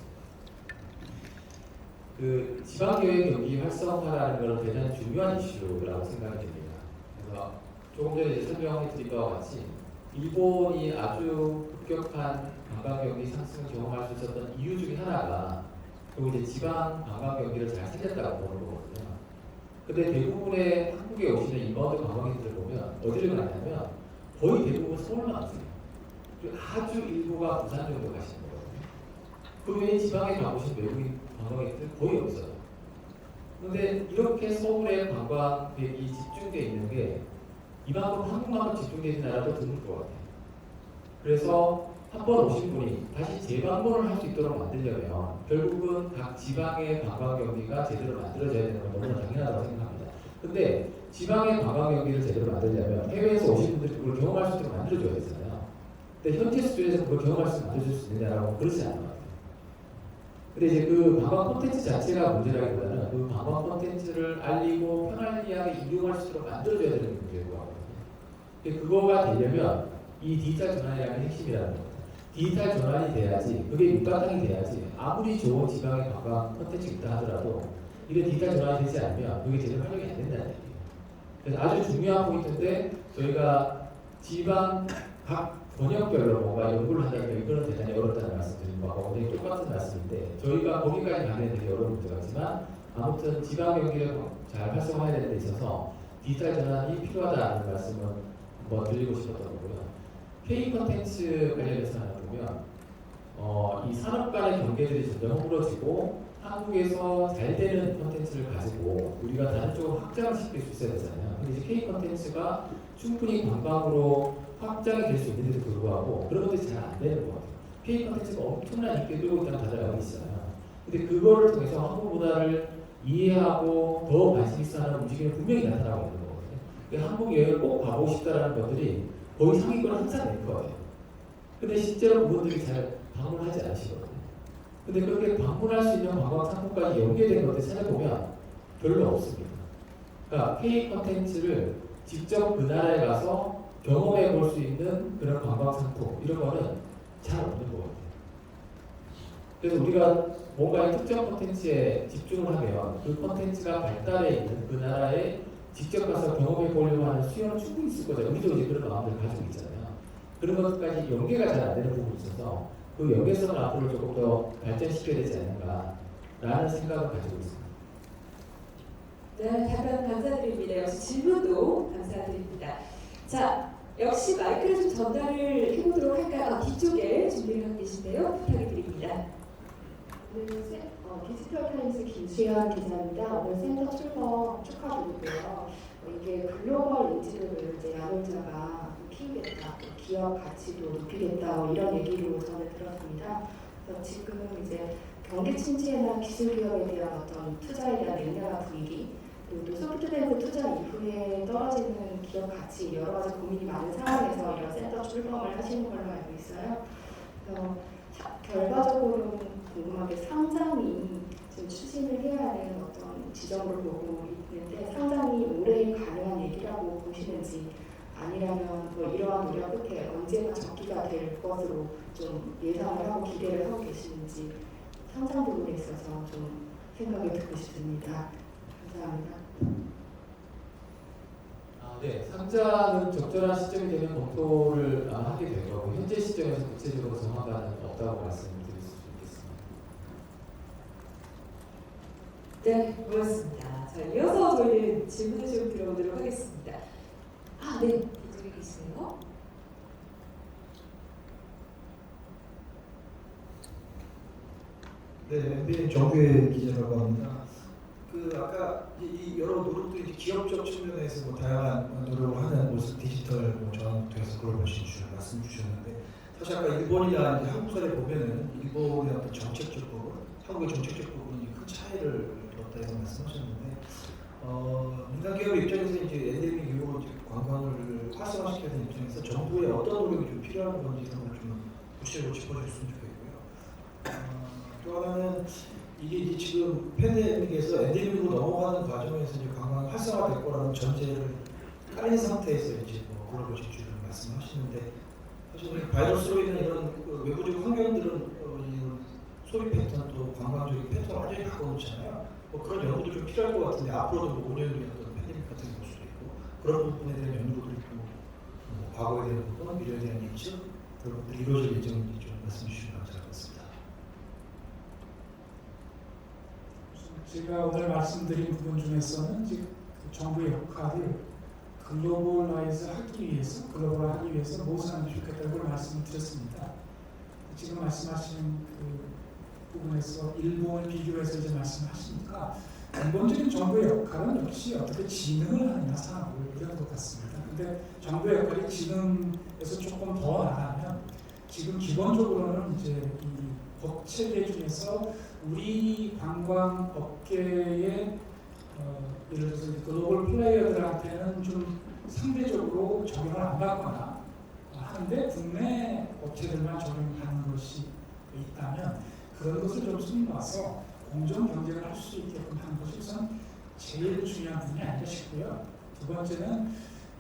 그 지방교회 경기 활성화라는 것은 대단히 중요한 이슈라고 생각이 됩니다. 그래서 조금 전에 이제 설명해 드린 바와 같이 일본이 아주 급격한 관광 경기 상승을 경험할 수 있었던 이유 중에 하나가 또 이제 지방 관광 경기를 잘 살렸다고 보는 거거든요. 근데 대부분의 한국에 오시는 인바운드 관광객들을 보면 어디를 가냐면 거의 대부분 서울만 가세요. 그리고 아주 일부가 부산 정도 가시는 거거든요. 그 외에 지방에 가보신 외국인 관광객들 거의 없어요. 그런데 이렇게 서울에 관광객이 집중되어 있는 게 이만큼 한국만큼 집중되어 있는 나라도 드물 것 같아요. 그래서 한 번 오신 분이 다시 재방문을 할 수 있도록 만들려면 결국은 각 지방의 관광 경기가 제대로 만들어져야 되는 건 너무나 당연하다고 생각합니다. 근데 지방의 관광 경기를 제대로 만들려면 해외에서 오신 분들이 그걸 경험할 수 있도록 만들어줘야 되잖아요. 근데 현재 수준에서 그걸 경험할 수 있도록 만들어줄 수 있느냐라고 그렇지 않은 것 같아요. 근데 이제 그 관광 콘텐츠 자체가 문제라기보다는 그 관광 콘텐츠를 알리고 편리하게 이용할 수 있도록 만들어줘야 되는 게 문제인 것 같거든요. 근데 그거가 되려면 이 디지털 전환이라는 게 핵심이라는 겁니다. 디지털 전환이 돼야지, 그게 밑바탕이 돼야지 아무리 좋은 지방의 관광 콘텐츠 있다 하더라도 이게 디지털 전환이 되지 않으면 그게 제대로 활용이 안 된다는 얘기예요. 그래서 아주 중요한 포인트인데 저희가 지방 각 번역별로 뭔가 연구를 한다는 게 이거는 대단히 어렵다는 말씀드린 거하고 굉장히 똑같은 말씀인데 저희가 거기까지 가기는 되게 어려운 문제가 있지만 아무튼 지방 경기를 잘 활성화해야 되는 데 있어서 디지털 전환이 필요하다는 말씀을 한번 드리고 싶었던 거고요. K 콘텐츠 관련해서 하나 보면 이 산업 간의 경계들이 점점 허물어지고 한국에서 잘 되는 콘텐츠를 가지고 우리가 다른 쪽으로 확장을 시킬 수 있어야 되잖아요. 근데 이제 K 콘텐츠가 충분히 관광으로 확장이 될 수 있는데도 불구하고 그런 것들이 잘 안 되는 것 같아요. K 콘텐츠가 엄청난 인기를 끌고 있다는 다들 알고 있잖아요. 근데 그거를 통해서 한국 문화를 이해하고 더 관심 있어 하는 움직임이 분명히 나타나고 있는 거거든요. 그러니까 한국 여행을 꼭 가보고 싶다라는 것들이 거의 상위권을 항상 낼 거예요. 근데 실제로 그분들이 잘 방문하지 않으시거든요. 근데 그렇게 방문할 수 있는 관광 상품까지 연계된 것들 찾아보면 별로 없습니다. 그러니까 K 콘텐츠를 직접 그 나라에 가서 경험해 볼 수 있는 그런 관광 상품 이런 거는 잘 없는 것 같아요. 그래서 우리가 뭔가 특정 콘텐츠에 집중을 하면 그 콘텐츠가 발달해 있는 그 나라에 직접 가서 경험해 보려고 하는 수요는 충분히 있을 거죠. 우리도 이제 그런 마음을 가지고 있잖아요. 그런 것까지 연계가 잘 안 되는 부분이 있어서 그 연계성을 앞으로 조금 더 발전시켜야 되지 않는가라는 생각을 가지고 있습니다. 네, 답변 감사드립니다. 역시 질문도 감사드립니다. 자, 역시 마이크를 좀 전달을 해보도록 할까요? 뒤쪽에 준비를 하고 계신데요. 부탁을 드립니다. 디지털타임스 김수현 기자입니다. 오늘 센터 출범 축하드리고요. 이게 글로벌 인지도를 이제 야놀자가 키우겠다, 기업 가치도 높이겠다 이런 얘기로 저는 들었습니다. 그래서 지금 이제 경기 침체나 기술 기업에 대한 어떤 투자에 대한 냉랭한 분위기, 그리고 또 소프트뱅크 투자 이후에 떨어지는 기업 가치 여러 가지 고민이 많은 상황에서 이런 센터 출범을 하시는 걸로 알고 있어요. 그래서 결과적으로는 궁금한 게 상장이 지금 추진을 해야 하는 어떤 지점을 보고 있는데 상장이 올해 가능한 얘기라고 보시는지 아니라면 뭐 이러한 노력 끝에 언제나 적기가 될 것으로 좀 예상을 하고 기대를 하고 계시는지 상장 부분에 있어서 좀 생각을 듣고 싶습니다. 감사합니다. 네, 상장은 적절한 시점이 되면 검토를 하게 될 거고 현재 시점에서 구체적으로 정확한 없다고 말씀드릴 수 있겠습니다. 네, 고맙습니다. 자, 이어서 저희는 질문을 좀 들어보도록 하겠습니다. 네, 이쪽에 계시네요. 네, MBN 정규의 기자라고 합니다. 아까 이 여러 노력들이 이제 기업적 측면에서 다양한 노력을 하는 모습 디지털 전환부터 해서 글로벌 진출 말씀 주셨는데 사실 아까 일본이나 이제 한국 사례 보면은 일본의 어떤 정책적 부분, 한국의 정책적 부분이 큰 차이를 뒀다 이런 말씀하셨는데 민간 기업의 입장에서 이제 엔데믹 이후로 이제 관광을 활성화시켜야 되는 입장에서 정부의 어떤 노력이 좀 필요한 건지 이런 걸 좀 구체적으로 짚어줬으면 좋겠고요. 또 하나는 이게 이제 지금 팬데믹에서 엔데믹으로 넘어가는 과정에서 이제 관광이 활성화될 거라는 전제를 깔린 상태에서 이제 뭐 글로벌 진출을 말씀하시는데 사실 바이러스로 인한 이런 외부적 환경들은 이런 소비 패턴 또 관광적인 패턴 완전히 바꿔놓잖아요. 뭐 그런 연구도 좀 필요할 것 같은데 앞으로도 뭐 5년 뒤에 어떤 팬데믹 같은 게 올 수도 있고 그런 부분에 대한 연구도 있고 뭐 과거에 대한 부분, 미래에 대한 예측 그런 것들이 이루어질 예정인지 좀 말씀해 주시면 감사할 것 같습니다. 제가 오늘 말씀드린 부분 중에서는 이제 정부의 역할을 글로벌라이즈 하기 위해서, 글로벌하기 위해서 무엇을 하면 좋겠다고 말씀을 드렸습니다. 지금 말씀하신 그 부분에서 일본을 비교해서 이제 말씀하시니까 근본적인 정부의 역할은 역시 어떻게 진흥을 하느냐 산업을 이런 것 같습니다. 근데 정부의 역할이 진흥에서 조금 더 나가면 지금 기본적으로는 이제 이 법 체계 중에서 우리 관광 업계의 예를 들어서 글로벌 플레이어들한테는 좀 상대적으로 적용을 안 받거나 하는데 국내 업체들만 적용하는 것이 있다면 그런 것을 좀 숨어서 공정 경쟁을 할 수 있게끔 하는 것이 우선 제일 중요한 부분이 아닐까 싶고요. 두 번째는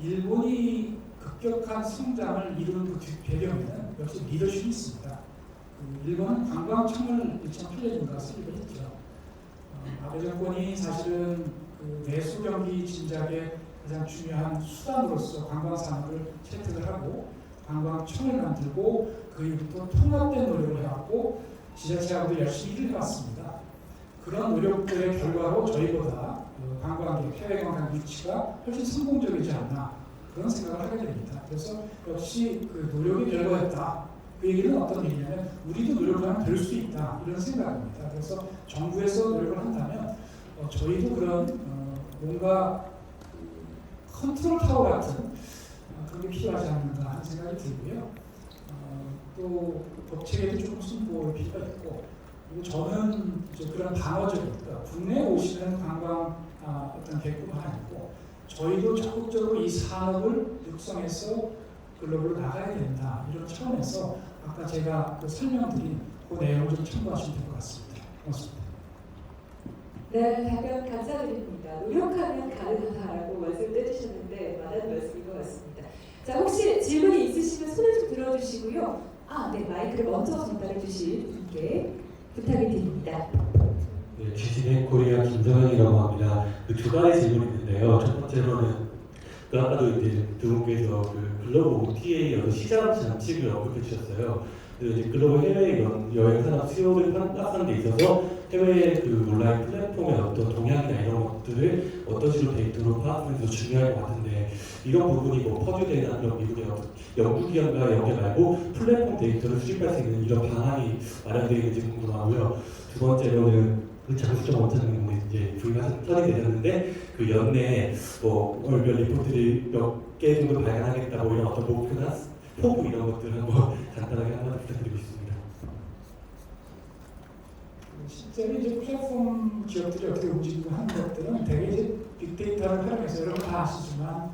일본이 급격한 성장을 이룬 그 뒷배경에는 역시 리더십이 있습니다. 일본은 관광청을 2008년인가 설립을 했죠. 아베 정권이 사실은 그 내수 경기 진작의 가장 중요한 수단으로서 관광 산업을 채택을 하고 관광청을 만들고 그 이후부터 통합된 노력을 해왔고 지자체하고도 열심히 일을 해왔습니다. 그런 노력들의 결과로 저희보다 관광객, 해외 관광 유치가 훨씬 성공적이지 않나 그런 생각을 하게 됩니다. 그래서 역시 그 노력의 결과였다. 그 얘기는 어떤 얘기냐면 우리도 노력을 하면 될 수 있다 이런 생각입니다. 그래서 정부에서 노력을 한다면 저희도 그런 뭔가 컨트롤 타워 같은 그런 게 필요하지 않는가 하는 생각이 들고요. 또 법체계도 조금 승부할 필요가 있고 그리고 저는 이제 그런 방어적인 그러니까 국내에 오시는 관광 어떤 객뿐만 아니고 저희도 적극적으로 이 산업을 육성해서 글로벌로 나가야 된다 이런 차원에서 아까 제가 그 설명드린 그 내용을 좀 참고하시면 될 것 같습니다. 고맙습니다. 네, 답변 감사드립니다. 노력하면 가능하다라고 말씀을 해주셨는데 맞는 말씀인 것 같습니다. 자, 혹시 질문이 있으시면 손을 좀 들어주시고요. 네, 마이크를 먼저 전달해 주실 분께 부탁을 드립니다. 네, GCN 코리아 김정현이라고 합니다. 그 두 가지 질문이 있는데요. 첫 번째로는 그 아까도 이제 두 분께서 그 글로벌 OTA 시장 장치를 언급해 주셨어요. 이제 글로벌 해외 여행 산업 수요를 확산하는 데 있어서 해외 그 온라인 플랫폼의 어떤 동향이나 이런 것들을 어떤 식으로 데이터로 파악하는 게 중요할 것 같은데 이런 부분이 뭐 퍼즐되나 그런 미국의 어떤 연구기관과 연계 말고 플랫폼 데이터를 수집할 수 있는 이런 방안이 마련되어 있는지 궁금하고요. 두 번째로는 그 장수정 원장님 이제 조율하신 턴이 되셨는데 그 연내에 뭐 월별 리포트를 몇 개 정도 발간하겠다 뭐 이런 어떤 목표나 포부 이런 것들 한번 간단하게 한마디 부탁드리고 싶습니다. 실제로 이제 플랫폼 기업들이 어떻게 움직이고 하는 것들은 대개 이제 빅데이터를 활용해서 여러분 다 아시지만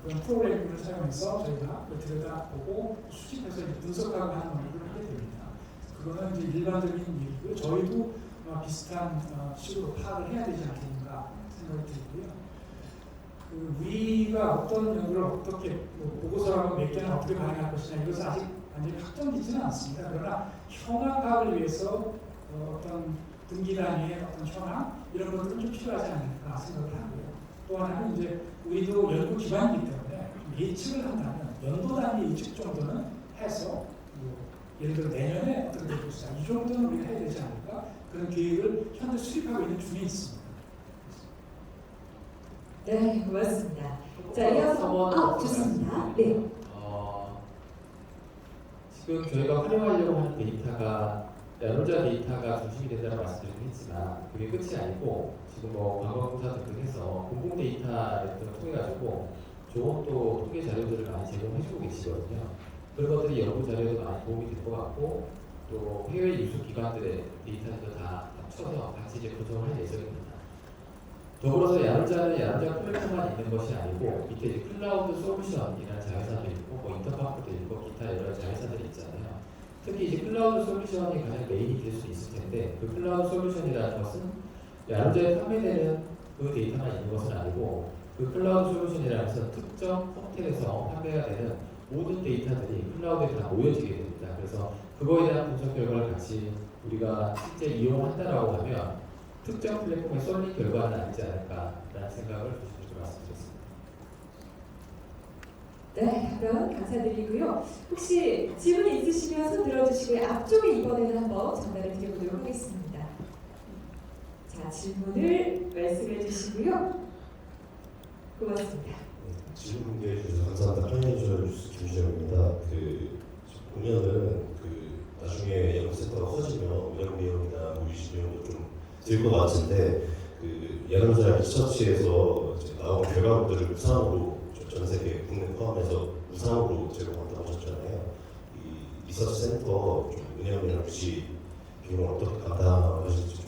그런 프로그램을 사용해서 저희가 들여다보고 수집해서 분석하고 하는 노력을 하게 됩니다. 그거는 이제 일반적인 일이고요. 저희도 비슷한 식으로 파악을 해야 되지 않겠는가 생각이 들고요. 그 우리가 어떤 연구를 어떻게 보고서라고 몇 개는 어떻게 반영할 것이냐 이것은 아직 완전히 확정되지는 않습니다. 그러나 현황 파악을 위해서 어떤 분기 단위의 어떤 현황 이런 것들은 좀 필요하지 않을까 생각을 하고요. 또 하나는 이제 우리도 연구 기관이기 때문에 예측을 한다면 연도 단위 예측 정도는 해서 예를 들어 내년에 어떻게 될 것이다 이 정도는 우리가 해야 되지 않을까 그런 계획을 현재 수립하고 있는 중에 있습니다. 네, 고맙습니다. 자, 이어서 좋습니다. 네. 지금 저희가 활용하려고 하는 데이터가 여론자 데이터가 중심이 된다고 말씀드리긴 했지만 그게 끝이 아니고 지금 뭐 관광공사 등등해서 공공 데이터 같은 걸 통해 가지고 좋은 또 통계 자료들을 많이 제공해주고 계시거든요. 그런 것들이 연구 자료에도 많이 도움이 될 것 같고 또 해외 유수 기관들의 데이터도 다 합쳐서 같이 이제 구성을 할 예정입니다. 더불어서 야놀자는 야놀자 플랫폼만 있는 것이 아니고 밑에 이제 클라우드 솔루션이라는 자회사도 있고 뭐 인터파크도 있고 기타 여러 자회사들이 있잖아요. 특히 이제 클라우드 솔루션이 가장 메인이 될 수 있을 텐데 그 클라우드 솔루션이라는 것은 야놀자에 판매되는 그 데이터만 있는 것은 아니고 그 클라우드 솔루션이라는 것은 특정 호텔에서 판매가 되는 모든 데이터들이 클라우드에 다 모여지게 됩니다. 그래서 그거에 대한 분석 결과를 같이 우리가 실제 이용한다라고 하면 특정 플랫폼에 쏠린 결과는 아니지 않을까라는 생각을 조심스럽게 말씀드렸습니다. 네, 답변 감사드리고요. 혹시 질문 있으시면 손 들어주시고요. 앞쪽에 이번에는 한번 전달을 드려보도록 하겠습니다. 자, 질문을 말씀해 주시고요. 고맙습니다. 질문 공개해 주셔서 감사합니다. 파이낸셜 뉴스 김주영입니다. 보면은 나중에 연구센터가 커지면 운영 비용이나 뭐 유지 비용도 좀 들 것 같은데 야놀자 리서치에서 나온 결과물들을 무상으로 전 세계 국내 포함해서 무상으로 제공한다고 하셨잖아요. 이 리서치 센터 좀 운영이나 유지 비용을 어떻게 감당하실지 좀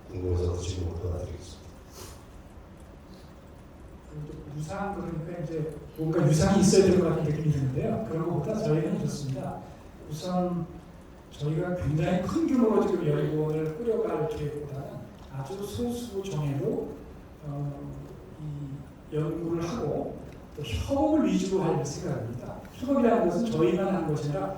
궁금해서 그 질문 하나 드리겠습니다. 유상 그러니까 이제 뭔가 유상이 있어야 될 것 같은 느낌이 드는데요. 그런 것보다 저희는 좋습니다. 우선 저희가 굉장히 큰 규모로 지금 연구원을 꾸려갈 계획보다는 아주 소수 정예로 이 연구를 하고 또 협업을 위주로 할 생각입니다. 협업이라는 것은 저희만 하는 것이 아니라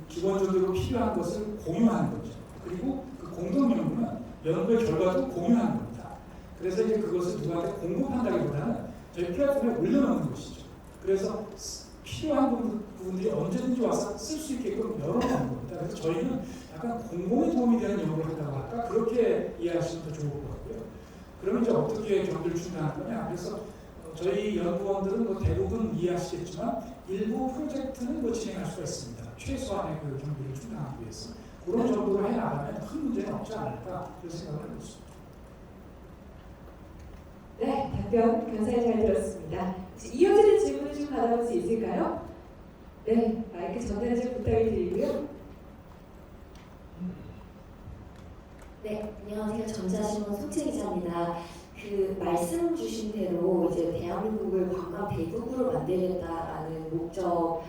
기본적으로 필요한 것을 공유하는 거죠. 그리고 그 공동 연구는 연구의 결과도 공유하는 겁니다. 그래서 이제 그것을 누구한테 공급한다기보다는 저희 플랫폼에 올려놓는 것이죠. 그래서 필요한 부분들이 언제든지 와서 쓸 수 있게끔 열어놓는 겁니다. 그래서 저희는 약간 공공에 도움이 되는 연구를 한다고 할까? 그렇게 이해하시면 더 좋을 것 같고요. 그러면 이제 어떻게 경비를 충당할 거냐? 그래서 저희 연구원들은 뭐 대부분 이해하시겠지만 일부 프로젝트는 뭐 진행할 수가 있습니다. 최소한의 그 경비를 충당하기 위해서. 그런 정도로 해나가면 큰 문제는 없지 않을까? 그런 생각을 하고 있습니다. 네, 답변 감사히 잘 들었습니다. 이어지는 질문을 좀 받아볼 수 있을까요? 네, 마이크 전달 좀 부탁을 드리고요. 네, 안녕하세요. 전자신문 송채 기자입니다. 말씀 주신 대로 이제 대한민국을 관광 대국으로 만들겠다라는 목적을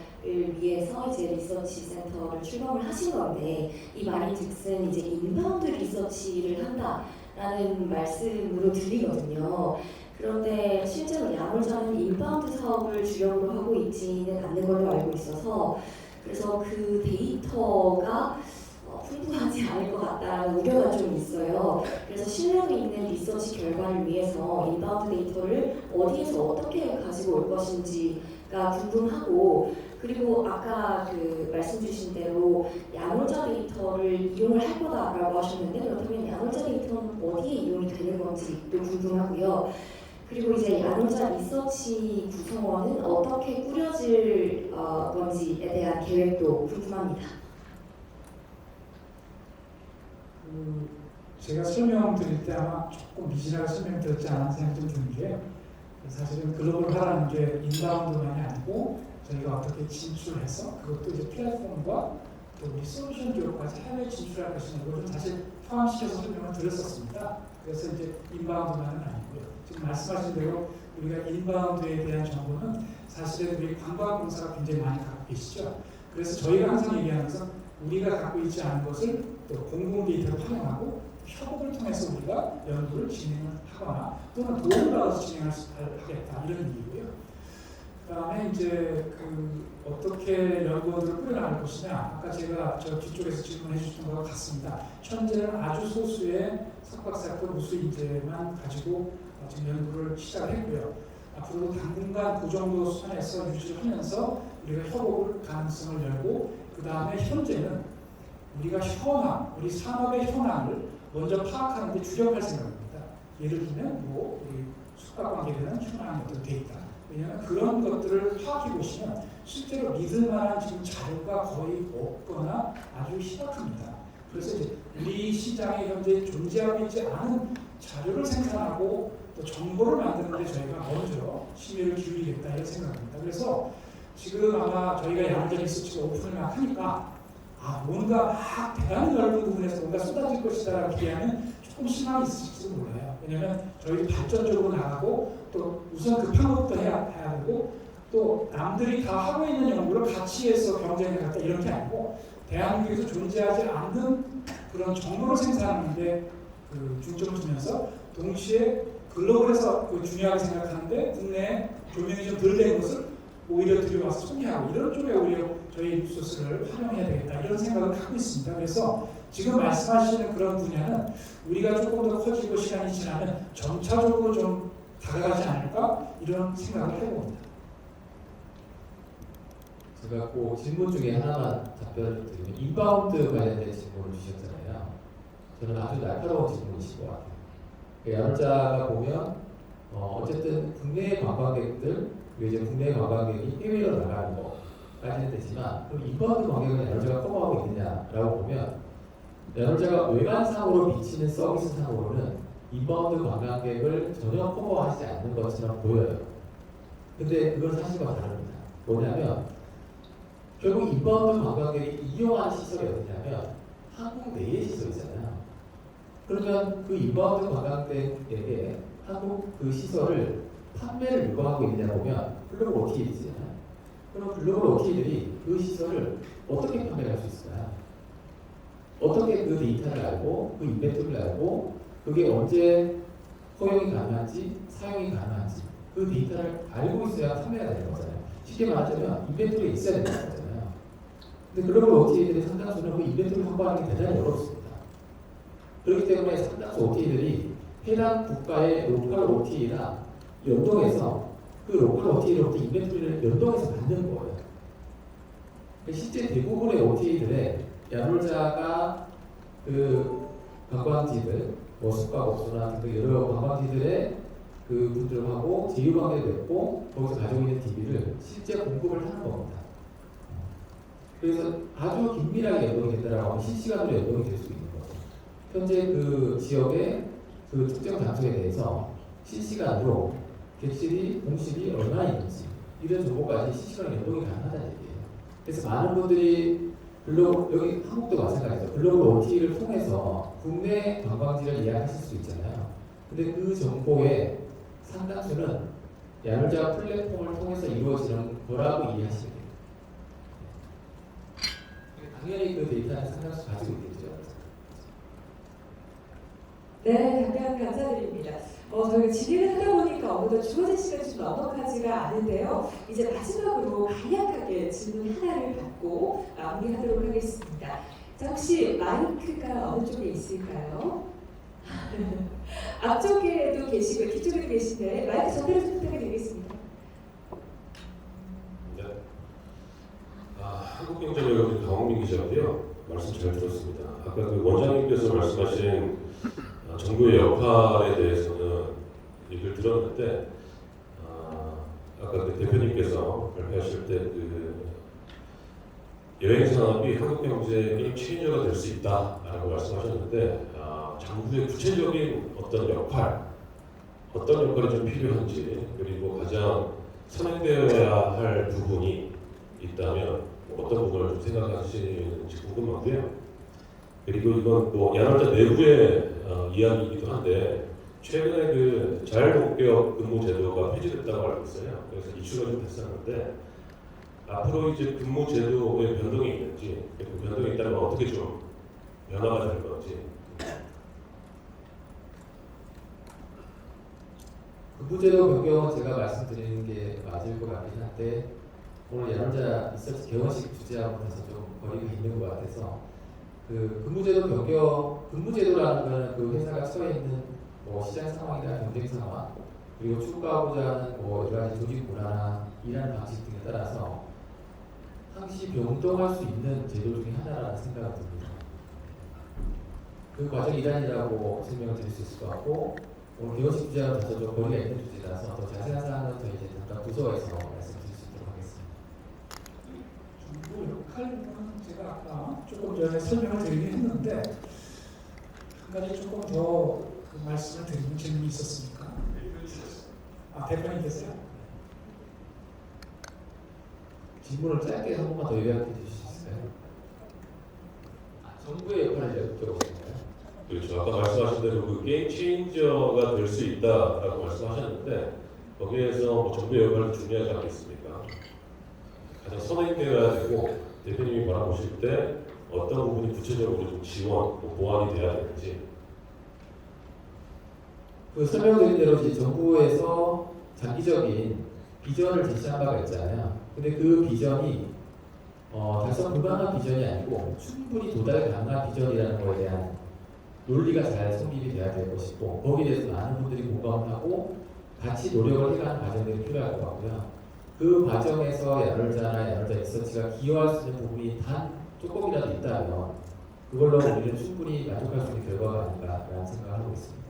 위해서 이제 리서치 센터를 출범을 하신 건데 이 말인즉슨 이제 인바운드 리서치를 한다라는 말씀으로 들리거든요. 그런데 실제로 야놀자는 인바운드 사업을 주력으로 하고 있지는 않는 걸로 알고 있어서 그래서 그 데이터가 풍부하지 않을 것 같다는 우려가 좀 있어요. 그래서 신뢰도 있는 리서치 결과를 위해서 인바운드 데이터를 어디에서 어떻게 가지고 올 것인지가 궁금하고 그리고 아까 말씀 주신 대로 야놀자 데이터를 이용을 할 거다라고 하셨는데 그렇다면 야놀자 데이터는 어디에 이용이 되는 건지도 궁금하고요. 그리고 이제 야놀자 리서치 구성원은 어떻게 꾸려질 건지에 대한 계획도 궁금합니다. 제가 설명드릴 때 아마 조금 미진하게 설명드렸지 않은 생각이 좀 드는 게 사실은 글로벌화라는 게 인바운드만이 아니고 저희가 어떻게 진출해서 그것도 이제 플랫폼과 또 우리 솔루션 기업까지 해외 진출할 것이냐 이걸 좀 사실 포함시켜서 설명을 드렸었습니다. 그래서 이제 인바운드만은 아니고요. 지금 말씀하신 대로 우리가 인바운드에 대한 정보는 사실은 우리 관광공사가 굉장히 많이 갖고 계시죠. 그래서 저희가 항상 얘기하는 것은 우리가 갖고 있지 않은 것을 또 공공 데이터를 활용하고 협업을 통해서 우리가 연구를 진행하거나 또는 도움을 받아서 진행하겠다 이런 의미고요. 그다음에 이제 어떻게 연구원들을 꾸려나갈 것이냐 아까 제가 저 뒤쪽에서 질문해 주셨던 것과 같습니다. 현재는 아주 소수의 석박사학교 우수 인재만 가지고 지금 연구를 시작했고요. 앞으로도 당분간 그 정도 선에서 유지를 하면서 우리가 협업을 가능성을 열고 그 다음에 현재는 우리가 현황, 우리 산업의 현황을 먼저 파악하는 데 주력할 생각입니다. 예를 들면 우리 숙박관계에 대한 현황의 어떤 데이터. 왜냐하면 그런 것들을 파악해 보시면 실제로 믿을 만한 지금 자료가 거의 없거나 아주 희박합니다. 그래서 이제 우리 시장에 현재 존재하고 있지 않은 자료를 생산하고 또 정보를 만드는 데 저희가 먼저 심혈을 기울이겠다 이런 생각입니다. 그래서 지금 아마 저희가 양재 리서치가 오픈을 막 하니까 뭔가 막 대단히 넓은 부분에서 뭔가 쏟아질 것이다라고 기대하면 조금 실망이 있을지도 몰라요. 왜냐하면 저희 발전적으로 나가고 또 우선 급한 것부터 해야 되고 또 남들이 다 하고 있는 연구를 같이 해서 경쟁을 갖다 이런 게 아니고 대한민국에서 존재하지 않는 그런 정보를 생산하는데 중점을 두면서 동시에 글로벌에서 중요하게 생각하는데 국내에 조명이 좀 덜 된 것을 오히려 들여와서 소개하고 이런 쪽에 오히려 저희 리소스를 활용해야 되겠다 이런 생각을 갖고 있습니다. 그래서 지금 말씀하시는 그런 분야는 우리가 조금 더 커지고 시간이 지나면 점차적으로 좀 다가가지 않을까 이런 생각을 해봅니다. 제가 꼭 질문 중에 하나만 답변을 드리면 인바운드 관련된 질문을 주셨잖아요. 저는 아주 날카로운 질문이신 것 같아요. 야놀자가 보면 어쨌든 국내 관광객들 그리고 이제 국내 관광객이 해외로 나가는 거까지는 되지만 그럼 인바운드 관광객을 야놀자가 커버하고 있느냐라고 보면 야놀자가 외관상으로 비치는 서비스상으로는 인바운드 관광객을 전혀 커버하지 않는 것처럼 보여요. 근데 그건 사실과 다릅니다. 뭐냐면 결국 인바운드 관광객이 이용하는 시설이 어디냐면 한국 내의 시설이잖아요. 그러면 그 인바운드 관광객에게 한국 그 시설을 판매를 요구하고 있냐 보면 글로벌 OTA잖아요. 그럼 글로벌 OTA들이 그 시설을 어떻게 판매를 할 수 있을까요? 어떻게 그 데이터를 알고 그 인벤토리를 알고 그게 언제 허용이 가능한지 사용이 가능한지 그 데이터를 알고 있어야 판매가 되는 거잖아요. 쉽게 말하자면 인벤토리가 있어야 되는 거잖아요. 근데 글로벌 OTA들의 상당수는 그 인벤토리를 확보하는 게 대단히 어렵습니다. 그렇기 때문에 상당수 OTA들이 해당 국가의 로컬 OTA랑 연동해서 그 로컬 OTA로부터 인벤토리를 연동해서 만든 거예요. 실제 대부분의 OTA들의 야놀자가 그 관광지들, 숙박업소나 등등 여러 관광지들의 그 분들하고 제휴관계를 맺고 거기서 가지고 있는 DB를 실제 공급을 하는 겁니다. 그래서 아주 긴밀하게 연동이 된다라고 하면 실시간으로 연동이 될 수 있는 거죠. 현재 그 지역의 그 특정 장소에 대해서 실시간으로 객실이, 공실이 얼마나 있는지 이런 정보까지 실시간 연동이 가능하다는 얘기예요. 그래서 많은 분들이 여기 한국도 마찬가지죠. 글로벌 OTA를 통해서 국내 관광지를 예약하실 수 있잖아요. 근데 그 정보의 상당수는 야놀자 플랫폼을 통해서 이루어지는 거라고 이해하시면 돼요. 당연히 그 데이터는 상당수 가지고 있겠죠. 네, 답변 감사드립니다. 저희가 질의를 하다 보니까 어느덧 주어진 시간이 좀 넉넉하지가 않은데요. 이제 마지막으로 간략하게 질문 하나를 받고 마무리하도록 하겠습니다. 자, 혹시 마이크가 어느 쪽에 있을까요? 앞쪽에도 계시고 뒤쪽에도 계신데 마이크 전달을 좀 부탁드리겠습니다. 네. 한국경제력의 강홍민 기자고요. 말씀 잘 들었습니다. 아까 그 원장님께서 말씀하신 정부의 역할에 대해서는 얘기를 들었는데 아까 그 대표님께서 발표하실 때 그 여행 산업이 한국 경제의 게임 체인저가 될 수 있다라고 말씀하셨는데 정부의 구체적인 어떤 역할, 어떤 역할이 좀 필요한지 그리고 가장 선행되어야 할 부분이 있다면 어떤 부분을 좀 생각하시는지 궁금하고요. 그리고 이건 뭐 야놀자 내부의 이야기이기도 한데 최근에 그 자율목격 근무 제도가 폐지됐다고 알고 있어요. 그래서 이슈가 좀 됐었는데 앞으로 이제 근무 제도의 변동이 있는지 그 변동이 있다면 어떻게 좀 변화가 될 건지. 근무제도 변경은 제가 말씀드리는 게 맞을 것 같긴 한데 오늘 야놀자 리서치 개원식 주제하고 좀 거리가 있는 것 같아서 그 근무제도 변경, 근무제도라는 거는 그 회사가 처해 있는 시장 상황이나 경쟁 상황 그리고 추구하고자 하는 여러 가지 조직 문화나 일하는 방식 등에 따라서 항시 변동할 수 있는 제도 중에 하나라는 생각이 듭니다. 그 과정 이란이라고 설명을 드릴 수 있을 것 같고 오늘 개원식 주제하고 좀 거리가 있는 주제라서 더 자세한 사항은 저희 이제 잠깐 부서에서 말씀드릴 수 있도록 하겠습니다. 정부 역할은 제가 아까 조금 전에 설명을 드리긴 했는데 한 가지 조금 더 그 말씀을 드리는 질문이 있었습니까? 대표님 계세요? 질문을 짧게 한 번만 더 요약해 주실 수 있을까요? 정부의 역할을 여쭤보셨나요? 그렇죠. 아까 말씀하신 대로 그 게임 체인저가 될 수 있다라고 말씀하셨는데 거기에서 뭐 정부의 역할이 중요하지 않겠습니까? 가장 선행되어야 되고 대표님이 바라보실 때 어떤 부분이 구체적으로 좀 지원, 보완이 돼야 되는지. 그 설명드린 대로 이제 정부에서 장기적인 비전을 제시한 바가 있잖아요. 근데 그 비전이 달성 불가능한 비전이 아니고 충분히 도달 가능한 비전이라는 것에 대한 논리가 잘 성립이 돼야 될 것이고 거기에 대해서 많은 분들이 공감하고 같이 노력을 해가는 과정들이 필요할 것 같고요. 그 과정에서 야놀자 리서치가 기여할 수 있는 부분이 단 조금이라도 있다면 그걸로 우리는 충분히 만족할 수 있는 결과가 아닌가라는 생각을 하고 있습니다.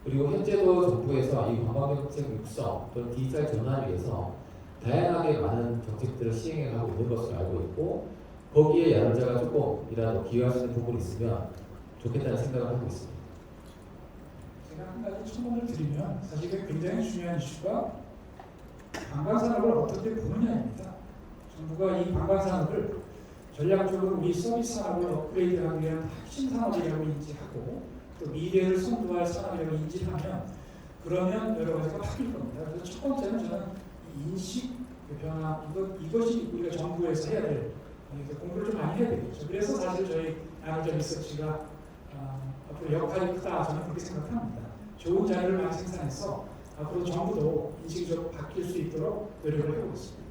그리고 현재도 정부에서 이 관광정책 육성 또는 디지털 전환을 위해서 다양하게 많은 정책들을 시행해 가고 있는 것으로 알고 있고 거기에 야놀자가 조금이라도 기여할 수 있는 부분이 있으면 좋겠다는 생각을 하고 있습니다. 제가 한 가지 첨언을 드리면 사실 굉장히 중요한 이슈가 관광산업을 어떻게 보느냐입니다. 정부가 이 관광산업을 전략적으로 우리 서비스 산업을 업그레이드하기 위한 핵심 산업이라고 인지하고 또 미래를 선도할 산업이라고 인지하면 그러면 여러 가지가 바뀔 겁니다. 그래서 첫 번째는 저는 인식 변화 이것이 우리가 정부에서 해야 될 공부를 좀 많이 해야 되겠죠. 그래서 사실 저희 야놀자 리서치가 앞으로 역할이 크다 저는 그렇게 생각합니다. 좋은 자료를 많이 생산해서 앞으로 정부도 인식이 좀 바뀔 수 있도록 노력을 하고 있습니다.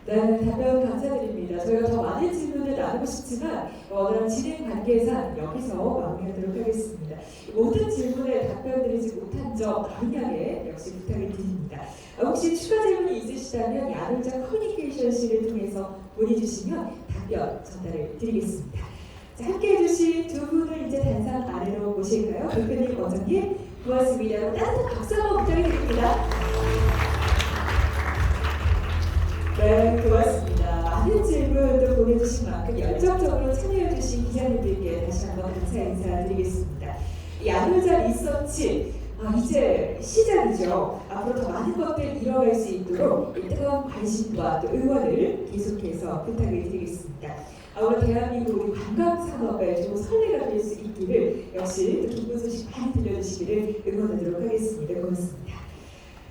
네, 답변 감사드립니다. 저희가 더 많은 질문을 나누고 싶지만 워낙 진행 관계상 여기서 마무리하도록 하겠습니다. 모든 질문에 답변 드리지 못한 점 양해하게 역시 부탁을 드립니다. 혹시 추가 질문이 있으시다면 야놀자 커뮤니케이션실을 통해서 문의 주시면 답변 전달을 드리겠습니다. 자, 함께해 주신 두 분을 이제 단상 아래로 모실까요? 대표님, 원장님 고맙습니다. 따뜻한 박수 한번 부탁드립니다. 네, 고맙습니다. 많은 질문도 보내주신 만큼 열정적으로 참여해주신 기자님들께 다시 한번 감사 인사드리겠습니다. 야놀자 리서치 이제 시작이죠. 앞으로 더 많은 것들 이뤄갈 수 있도록 뜨거운 관심과 또 응원을 계속해서 부탁을 드리겠습니다. 오늘 대한민국 우리 관광산업에 좀 선례가 될 수 있기를 역시 또 기쁜 소식 많이 들려주시기를 응원하도록 하겠습니다. 고맙습니다.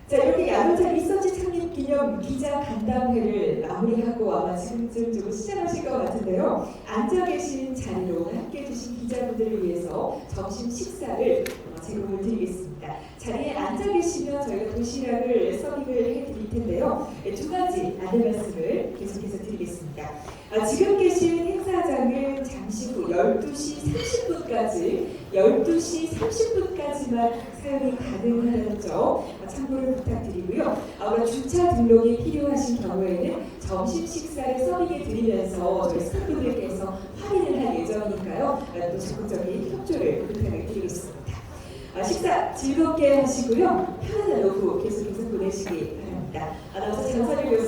자, 이렇게 야놀자 리서치 창립 기념 기자 간담회를 마무리하고 아마 지금쯤 좀 시작하실 것 같은데요. 앉아 계신 자리로 함께해 주신 기자분들을 위해서 점심 식사를 제공을 드리겠습니다. 자리에 앉아 계시면 저희가 도시락을 서빙을 해드릴 텐데요. 두 가지 안내 말씀을 계속해서 드리겠습니다. 지금 계신 행사장은 잠시 후 12시 30분까지만 사용이 가능하다는 점 참고를 부탁드리고요. 아무래도 주차 등록이 필요하신 경우에는 점심 식사를 서빙해 드리면서 저희 스태프분들께서 확인을 할 예정이니까요. 또 적극적인 협조를 부탁을 드리겠습니다. 식사 즐겁게 하시고요. 편안한 오후 계속해서 보내시기 바랍니다. 아나운서 장선일 교수